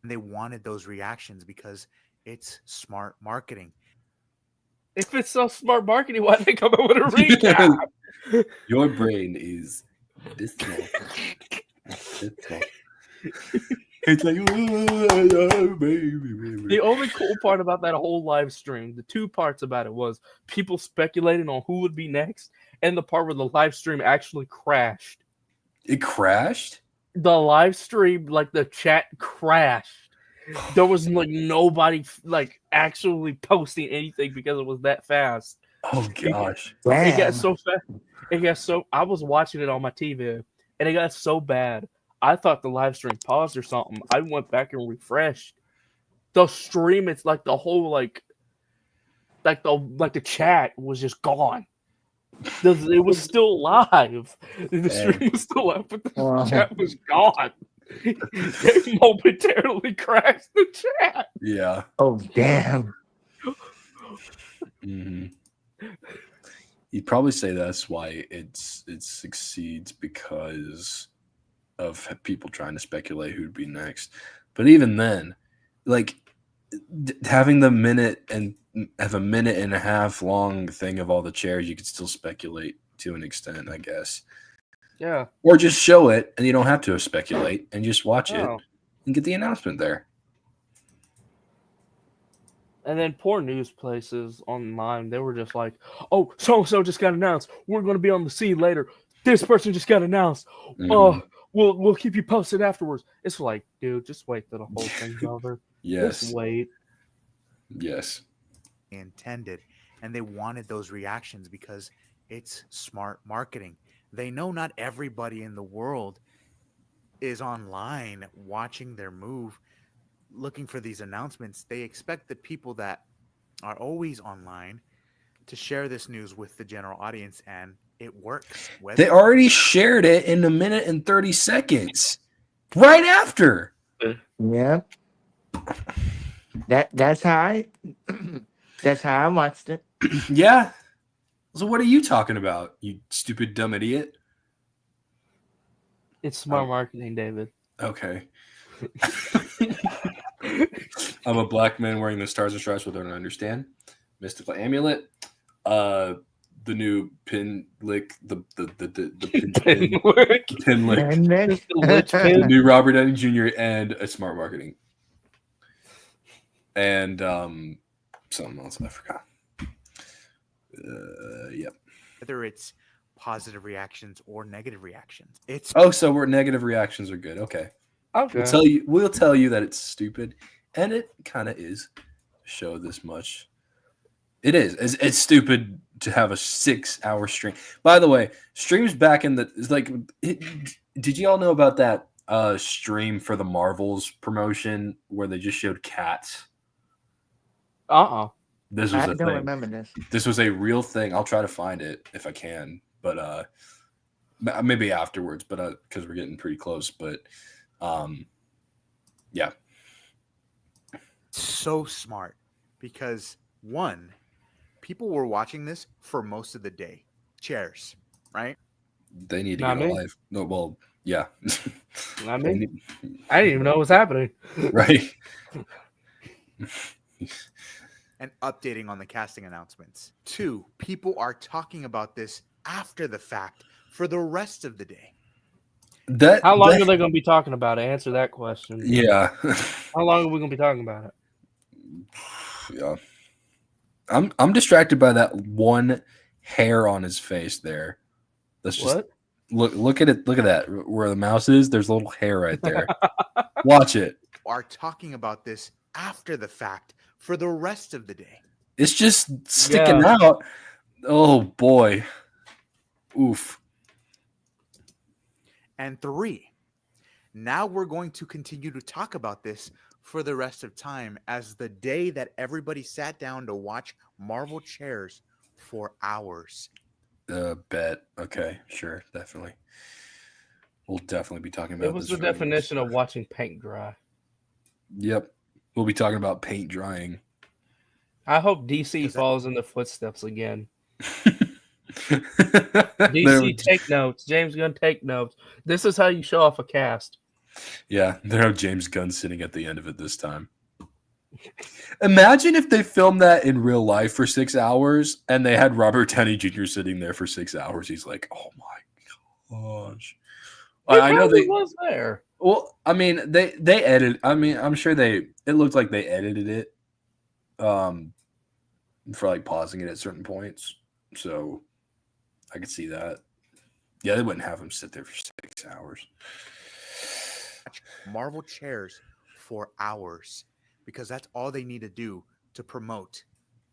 they wanted those reactions because it's smart marketing. If it's so smart marketing, why did they come up with a recap? Your brain is this small. This small. It's like, oh, baby. The only cool part about that whole live stream, the 2 parts about it, was people speculating on who would be next, and the part where the live stream actually crashed. It crashed? The live stream, like the chat crashed. There was like nobody like actually posting anything because it was that fast. Oh gosh. It got so fast. I was watching it on my TV, and it got so bad. I thought the live stream paused or something. I went back and refreshed. The stream, it's like the whole like the chat was just gone. It was still live. The stream was still up, but the chat was gone. They momentarily crashed the chat. Yeah. Oh, damn. Mm-hmm. You'd probably say that's why it succeeds, because of people trying to speculate who'd be next. But even then, like having the minute and have a minute and a half long thing of all the chairs, you could still speculate to an extent, I guess. Yeah. Or just show it and you don't have to speculate and just watch it Oh. and get the announcement there. And then poor news places online, they were just like, oh, so-and-so just got announced. We're going to be on the scene later. This person just got announced. Mhm. We'll keep you posted afterwards. It's like, dude, just wait till the whole thing's over. Yes. Just wait. Yes. Intended, and they wanted those reactions because it's smart marketing. They know not everybody in the world is online watching their move, looking for these announcements. They expect the people that are always online to share this news with the general audience, and it works. They already shared it in a minute and 30 seconds right after. Yeah. That's how I that's how I watched it. Yeah. So what are you talking about, you stupid dumb idiot? It's smart marketing, David. Okay. I'm a black man wearing the stars and stripes with an understand. Mystical amulet. The new pin lick. The pin Work. pin lick. And then- Just the lich The pin. new Robert Downey Jr. and a smart marketing. And something else I forgot. Yep. Whether it's positive reactions or negative reactions. It's Oh, so we're negative reactions are good. Okay. Okay. We'll tell you that it's stupid, and it kind of is. Show this much. It is. It's stupid to have a 6-hour stream. By the way, streams back in the did you all know about that stream for the Marvels promotion where they just showed cats? This was I a don't thing. remember this. This was a real thing. I'll try to find it if I can, but maybe afterwards. But because we're getting pretty close. But yeah. so smart because one, people were watching this for most of the day. Chairs, right? They need to Not get me. alive. No, well, yeah. I They mean, need- I didn't even know what was happening. right. And updating on the casting announcements. Two, people are talking about this after the fact for the rest of the day. How long are they going to be talking about it? Answer that question. Yeah. How long are we going to be talking about it? Yeah. I'm distracted by that one hair on his face there. That's just What? look at it. Look at that. Where the mouse is, there's a little hair right there. Watch it. Are talking about this after the fact for the rest of the day. It's just sticking out. Oh boy. Oof. And three, now we're going to continue to talk about this for the rest of time as the day that everybody sat down to watch Marvel Chairs for hours. Bet. Okay, sure, definitely. We'll definitely be talking about It was this the for- definition of watching paint dry. Yep. We'll be talking about paint drying. I hope DC Is that- follows in the footsteps again. There DC, we- take notes. James Gunn, take notes. This is how you show off a cast. Yeah, they have James Gunn sitting at the end of it this time. Imagine if they filmed that in real life for 6 hours and they had Robert Downey Jr. sitting there for 6 hours. He's like, oh my gosh. He I know probably they. was there. Well, I mean, they edit. I mean, I'm sure it looked like they edited it, for like pausing it at certain points. So I could see that. Yeah, they wouldn't have him sit there for 6 hours. Marvel Chairs for hours because that's all they need to do to promote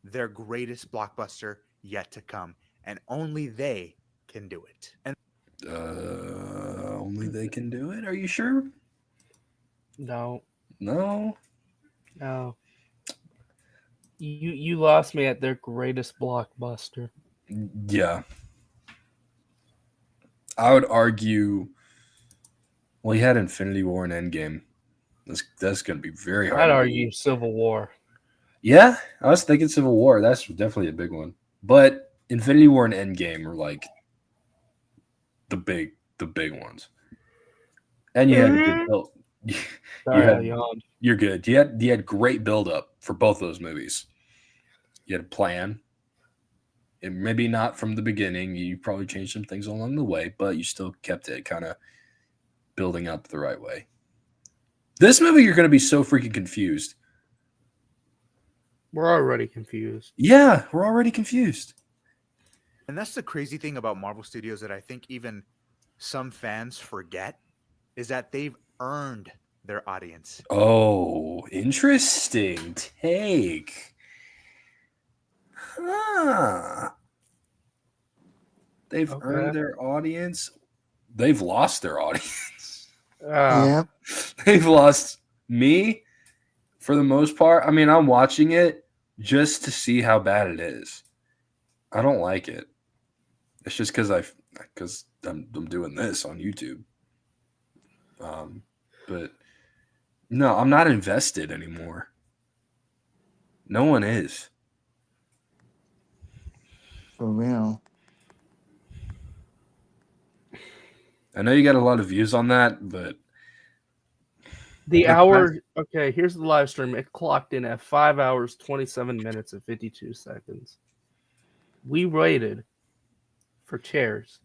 their greatest blockbuster yet to come. And only they can do it. And Only they can do it. Are you sure? No, No. no. You lost me at their greatest blockbuster. Yeah. I would argue. Well, he had Infinity War and Endgame. That's going to be very hard. I'd to argue beat. Civil War. Yeah, I was thinking Civil War. That's definitely a big one. But Infinity War and Endgame are like the big ones. And you had a good build. Sorry, had- I yawned. You're good. You had great build up for both those movies. You had a plan. And maybe not from the beginning. You probably changed some things along the way, but you still kept it kind of building up the right way. This movie, you're going to be so freaking confused. We're already confused. Yeah, we're already confused. that's the crazy thing about Marvel Studios that I think even some fans forget is that they've earned their audience. Oh, interesting take. Huh. They've Okay. earned their audience. They've lost their audience. Yeah. They've lost me for the most part. I mean, I'm watching it just to see how bad it is. I don't like it. It's just because I'm doing this on YouTube. But no, I'm not invested anymore. No one is. For real. I know you got a lot of views on that, but The The hour. Okay, here's the live stream. It clocked in at 5 hours, 27 minutes, and 52 seconds. We waited for chairs.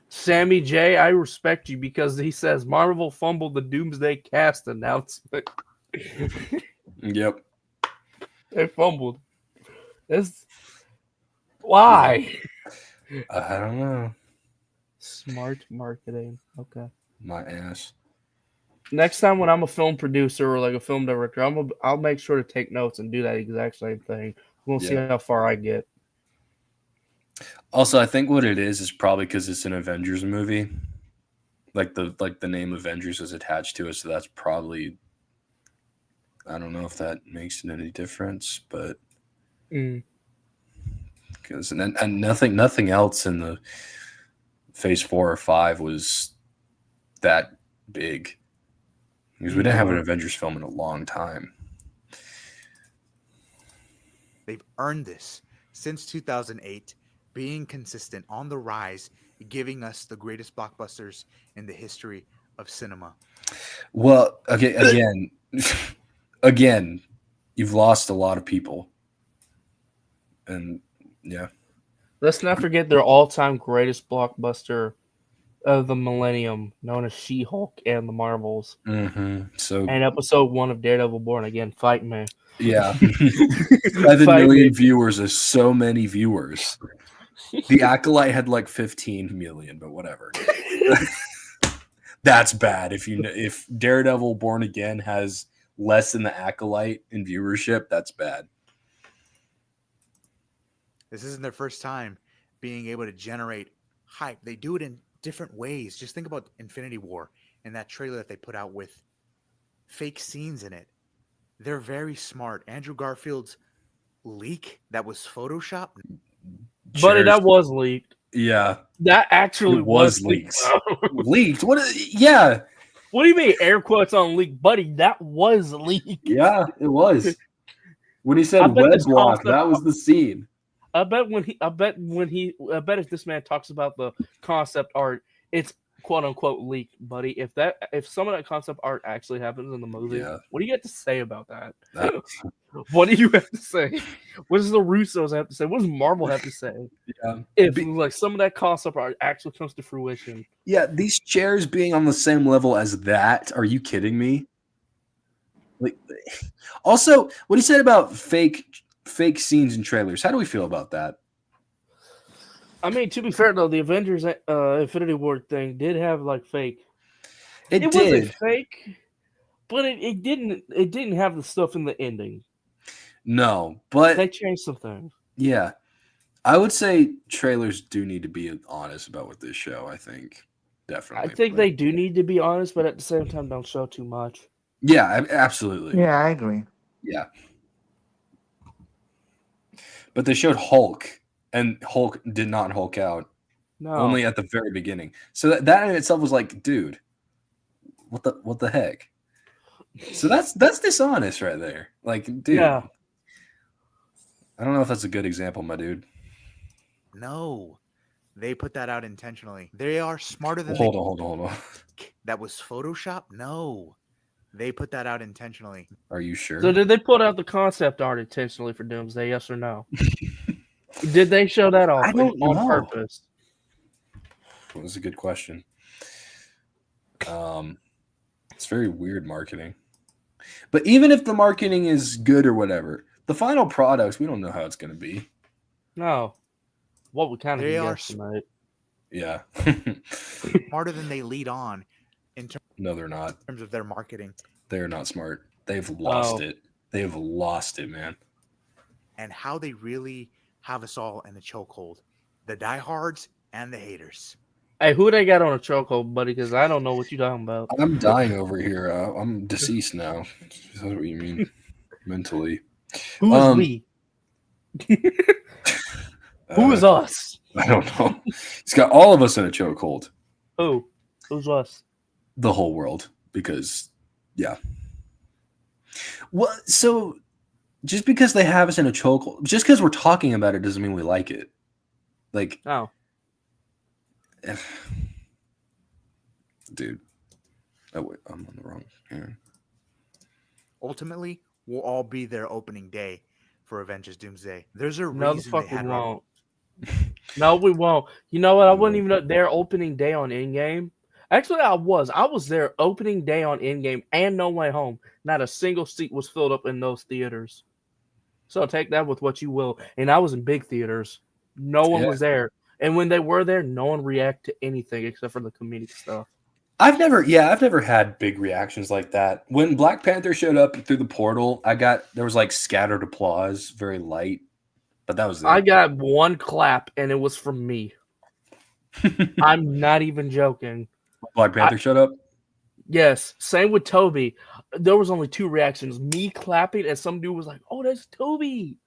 Sammy J, I respect you because he says Marvel fumbled the Doomsday cast announcement. Yep. They fumbled. That's why. I don't know. Smart marketing. Okay. My ass. Next time when I'm a film producer or like a film director, I'll make sure to take notes and do that exact same thing. We'll see Yeah. how far I get. Also, I think what it is probably because it's an Avengers movie. Like the name Avengers is attached to it, so that's probably. I don't know if that makes any difference, but because and nothing else in the Phase 4 or 5 was that big because we didn't have an Avengers film in a long time. They've earned this since 2008, being consistent on the rise, giving us the greatest blockbusters in the history of cinema. Well, okay, again, you've lost a lot of people, and yeah. Let's not forget their all-time greatest blockbuster of the millennium, known as She-Hulk and the Marvels. Mm-hmm. So and episode 1 of Daredevil Born Again, Fight Me. Yeah. 7 million viewers is so many viewers. The Acolyte had like 15 million, but whatever. That's bad. If Daredevil Born Again has less than the Acolyte in viewership, that's bad. This isn't their first time being able to generate hype. They do it in different ways. Just think about Infinity War and that trailer that they put out with fake scenes in it. They're very smart. Andrew Garfield's leak that was Photoshop. Buddy, that was leaked. Yeah. That actually was leaked. Leaked? What? Yeah. What do you mean air quotes on leaked? Buddy, that was leaked. Yeah, it was. When he said web block, that was the scene. I bet if this man talks about the concept art, it's quote unquote leaked, buddy. If some of that concept art actually happens in the movie, what do you have to say about that? What do you have to say? What does the Russos have to say? What does Marvel have to say? Yeah. If like some of that concept art actually comes to fruition. Yeah, these chairs being on the same level as that, are you kidding me? Like, also, what he said about fake scenes and trailers, how do we feel about that? I mean, to be fair though, the Avengers Infinity War thing did have like fake. It wasn't fake, but it didn't have the stuff in the ending. No, but they changed some things. Yeah, I would say trailers do need to be honest about what this show. I think definitely. I think they do need to be honest, but at the same time, don't show too much. Yeah, absolutely. Yeah, I agree. Yeah, but they showed Hulk, and Hulk did not Hulk out. No, only at the very beginning. So that in itself was like, dude, what the heck? So that's dishonest right there. Like, dude. Yeah. I don't know if that's a good example, my dude. No, they put that out intentionally. They are smarter than. Hold on. That was Photoshop? No, they put that out intentionally. Are you sure? So did they put out the concept art intentionally for Doomsday? Yes or no? Did they show that off on purpose? That was a good question. It's very weird marketing. But even if the marketing is good or whatever, the final products, we don't know how it's going to be. No. What we kind of guess tonight. Yeah. Smarter than they lead on. No, they're not. In terms of their marketing. They're not smart. They've lost it. They've lost it, man. And how they really have us all in a chokehold. The diehards and the haters. Hey, who they got on a chokehold, buddy? Because I don't know what you're talking about. I'm dying over here. I'm deceased now. That's what you mean. Mentally. Who is we? Who is us? I don't know. He's got all of us in a chokehold. Who? Who's us? The whole world. Because, yeah. Well, so just because they have us in a chokehold, just because we're talking about it doesn't mean we like it. Like, oh, dude, Oh wait, I'm on the wrong here. Ultimately, we'll all be there opening day for Avengers Doomsday. There's a No, the reason they fuck we had won't. No, we won't. You know what? I We wasn't won't. even there opening day on Endgame. Actually, I was. I was there opening day on Endgame and No Way Home. Not a single seat was filled up in those theaters. So take that with what you will. And I was in big theaters. No one Yeah. was there. And when they were there, no one reacted to anything except for the comedic stuff. I've never had big reactions like that. When Black Panther showed up through the portal, there was like scattered applause, very light, but that was it. I got one clap, and it was from me. I'm not even joking. Black Panther showed up. Yes, same with Toby. There was only 2 reactions: me clapping, and some dude was like, "Oh, that's Toby."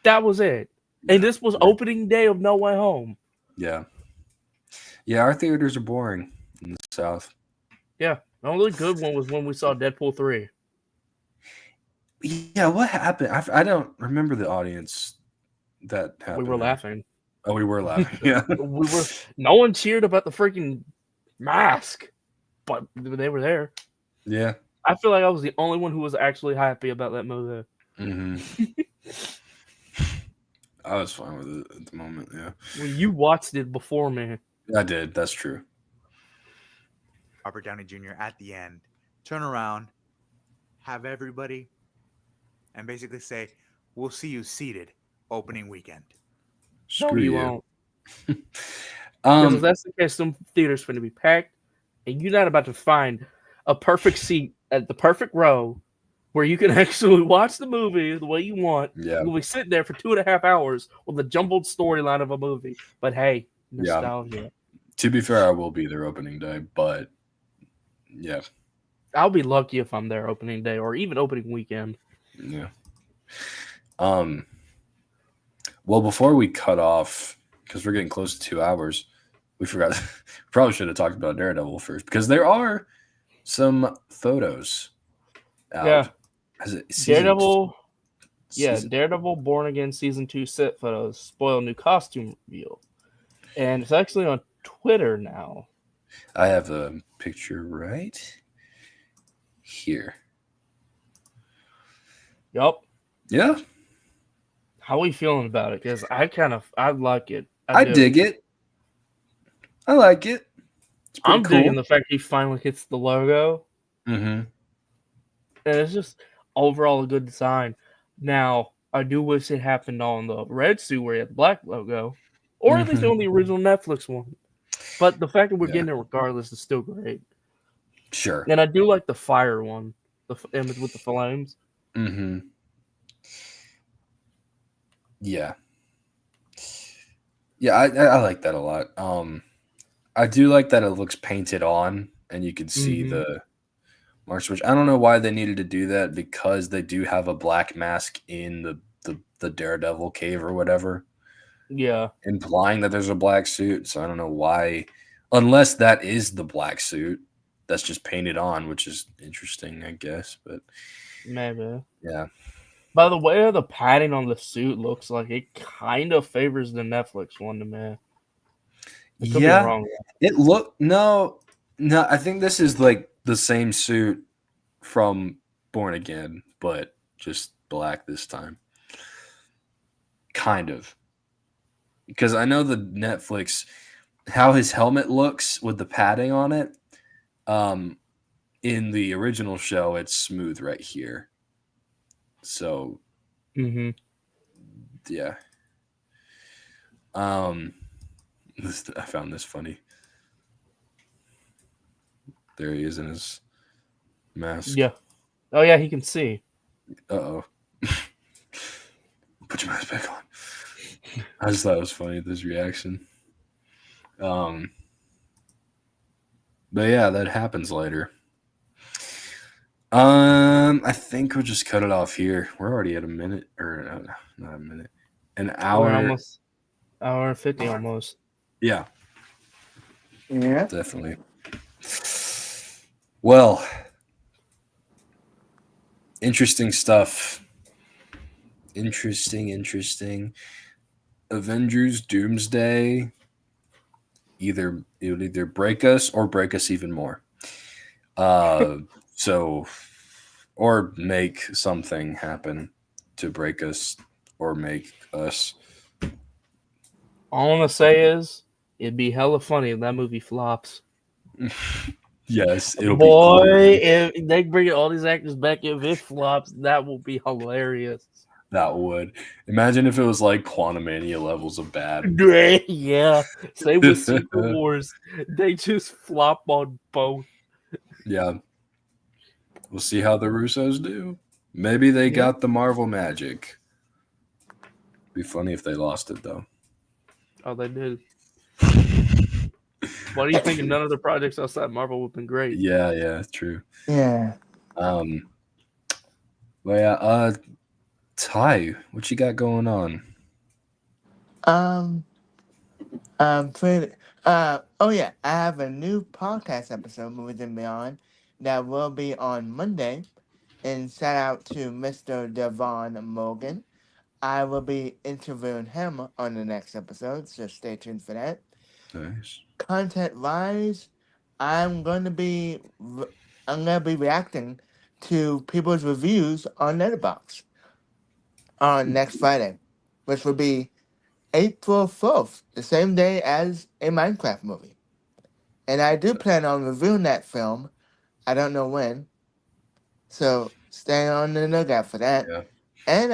That was it. And this was opening day of No Way Home. Yeah, our theaters are boring in the South. Yeah, the only good one was when we saw Deadpool 3. Yeah, what happened? I don't remember the audience that happened. We were laughing. Oh, we were laughing. Yeah, No one cheered about the freaking mask, but they were there. Yeah. I feel like I was the only one who was actually happy about that movie. Mm-hmm. I was fine with it at the moment. Yeah. Well, you watched it before me. I did. That's true. Robert Downey Jr. at the end turn around, have everybody, and basically say, "We'll see you seated opening weekend." No, Screw you you. won't. Because if that's the case, some theaters going to be packed, and you're not about to find a perfect seat at the perfect row where you can actually watch the movie the way you want. Yeah. You'll be sitting there for 2.5 hours with a jumbled storyline of a movie. But hey, nostalgia. Yeah. To be fair, I will be there opening day, but yeah. I'll be lucky if I'm there opening day or even opening weekend. Yeah. Well, before we cut off, because we're getting close to 2 hours, we forgot. We probably should have talked about Daredevil first, because there are some photos out. Yeah. Daredevil. Daredevil Born Again Season 2 set photos spoil new costume reveal. And it's actually on Twitter now. I have a picture right here. Yup. Yeah. How are we feeling about it? Because I like it. I dig it. I like it. I'm cool. digging the fact he finally hits the logo. Mm-hmm. And it's just overall a good design. Now, I do wish it happened on the red suit where he had the black logo. Or at least on the original Netflix one. But the fact that we're getting it regardless is still great. Sure. And I do like the fire one. The image with the flames. Mm-hmm. Yeah. Yeah, I like that a lot. I do like that it looks painted on and you can see the marks, which I don't know why they needed to do that, because they do have a black mask in the Daredevil cave or whatever. Yeah. Implying that there's a black suit. So I don't know why, unless that is the black suit that's just painted on, which is interesting, I guess. But maybe. Yeah. By the way, the padding on the suit looks like it kind of favors the Netflix one to me. I could be wrong. No, I think this is like the same suit from Born Again, but just black this time. Kind of. Because I know the Netflix, how his helmet looks with the padding on it, in the original show, it's smooth right here. So, yeah. I found this funny. There he is in his mask. Yeah. Oh, yeah, he can see. Uh-oh. Put your mask back on. I just thought it was funny, this reaction. But yeah, that happens later. I think we'll just cut it off here. We're already at a minute, or not a minute, an hour. We're almost hour and 50 almost. Yeah. Yeah. Definitely. Well, interesting stuff. Interesting. Avengers Doomsday. It would either break us or break us even more. So, or make something happen to break us or make us. All I'm gonna say is it'd be hella funny if that movie flops. Yes, it'll Boy, be great. if they bring all these actors back, if it flops, that will be hilarious. That would. Imagine if it was like Quantumania levels of bad. Yeah, same with Secret Wars. They just flop on both. Yeah. We'll see how the Russos do. Maybe they got the Marvel magic. Be funny if they lost it though. Oh, they did. What do you think? None of the projects outside Marvel would have been great. Yeah, true. Yeah. Well, yeah, Ty, what you got going on? Oh yeah, I have a new podcast episode, Movies and Beyond, that will be on Monday. And shout out to Mr. Devon Morgan. I will be interviewing him on the next episode, so stay tuned for that. Nice. Content wise, I'm gonna be reacting to people's reviews on Letterboxd on next Friday, which will be April 4th, the same day as a Minecraft movie. And I do plan on reviewing that film. I don't know when. So stay on the lookout for that. Yeah. And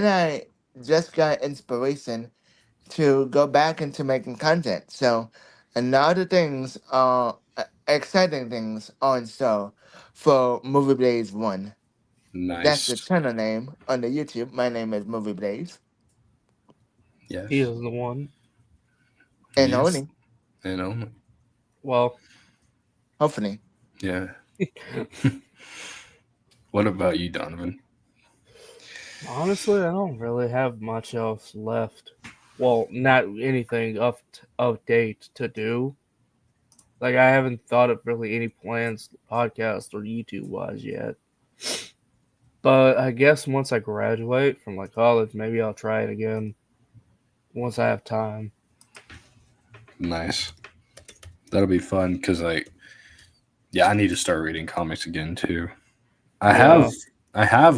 I just got inspiration to go back into making content. So another things exciting things on show for MovieBlaze1. Nice. That's the channel name on the YouTube. My name is MovieBlaze. Yes. He is the one. And Yes. only. And only. Well, Hopefully. Yeah. What about you, Donovan? honestly, I don't really have much else left. Well, not anything of date to do. Like, I haven't thought of really any plans, podcast or YouTube wise yet. But I guess once I graduate from like college, maybe I'll try it again. Once I have time. Nice. That'll be fun because I need to start reading comics again too. I have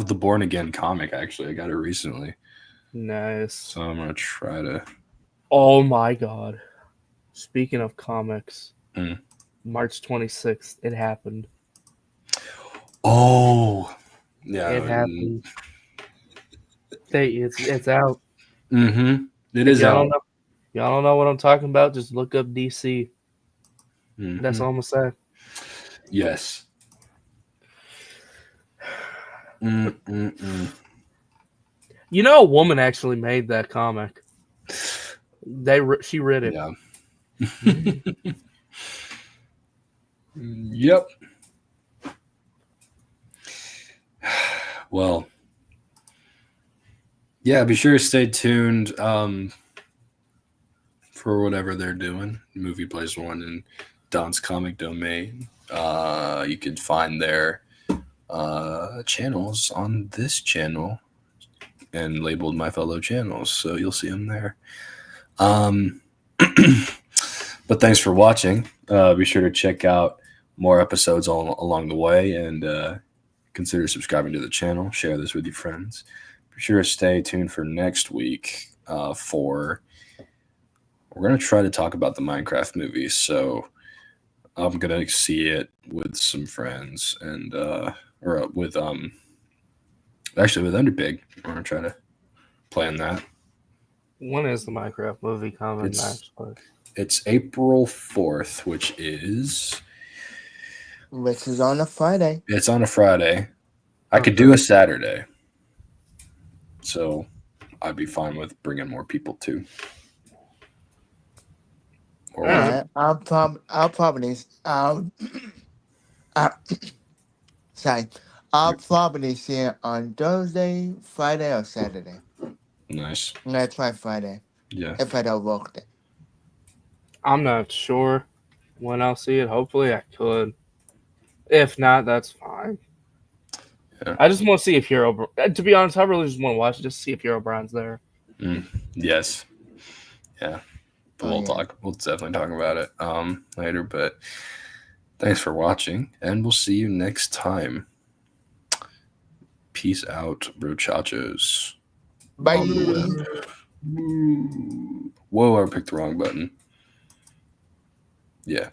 the Born Again comic actually. I got it recently, Nice. so I'm gonna try to. Oh my god. Speaking of comics, Mm. March 26th, it happened. Oh, yeah, It happened. It's out. Mm-hmm. It If is y'all out. don't know, y'all don't know what I'm talking about, just look up DC. Mhm. That's all I'm gonna say. Yes. Mm-mm-mm. You know, a woman actually made that comic. She read it. Yeah. Yep. Well, yeah, be sure to stay tuned for whatever they're doing. MovieBlaze1 and Don's Comic Domain. You can find their channels on this channel and labeled My Fellow Channels, so you'll see them there. But thanks for watching. Be sure to check out more episodes all along the way, and consider subscribing to the channel. Share this with your friends. Be sure to stay tuned for next week. We're gonna try to talk about the Minecraft movie. So I'm gonna see it with some friends and with Underpig. We're gonna try to plan that. When is the Minecraft movie coming? It's April 4th, which is on a Friday. It's on a Friday. I could do a Saturday. So I'd be fine with bringing more people too. Or I'll probably see it on Thursday, Friday, or Saturday. Nice. That's my Friday. Yeah. If I don't work it. I'm not sure when I'll see it. Hopefully I could. If not, that's fine. Yeah. I just want to see if Hero... To be honest, I really just want to watch it just to see if Hero Brian's there. Yes. Yeah. But we'll definitely talk about it later. But thanks Thanks for watching, and we'll see you next time. Peace out, brochachos. Bye. On the web. Whoa, I picked the wrong button. Yeah.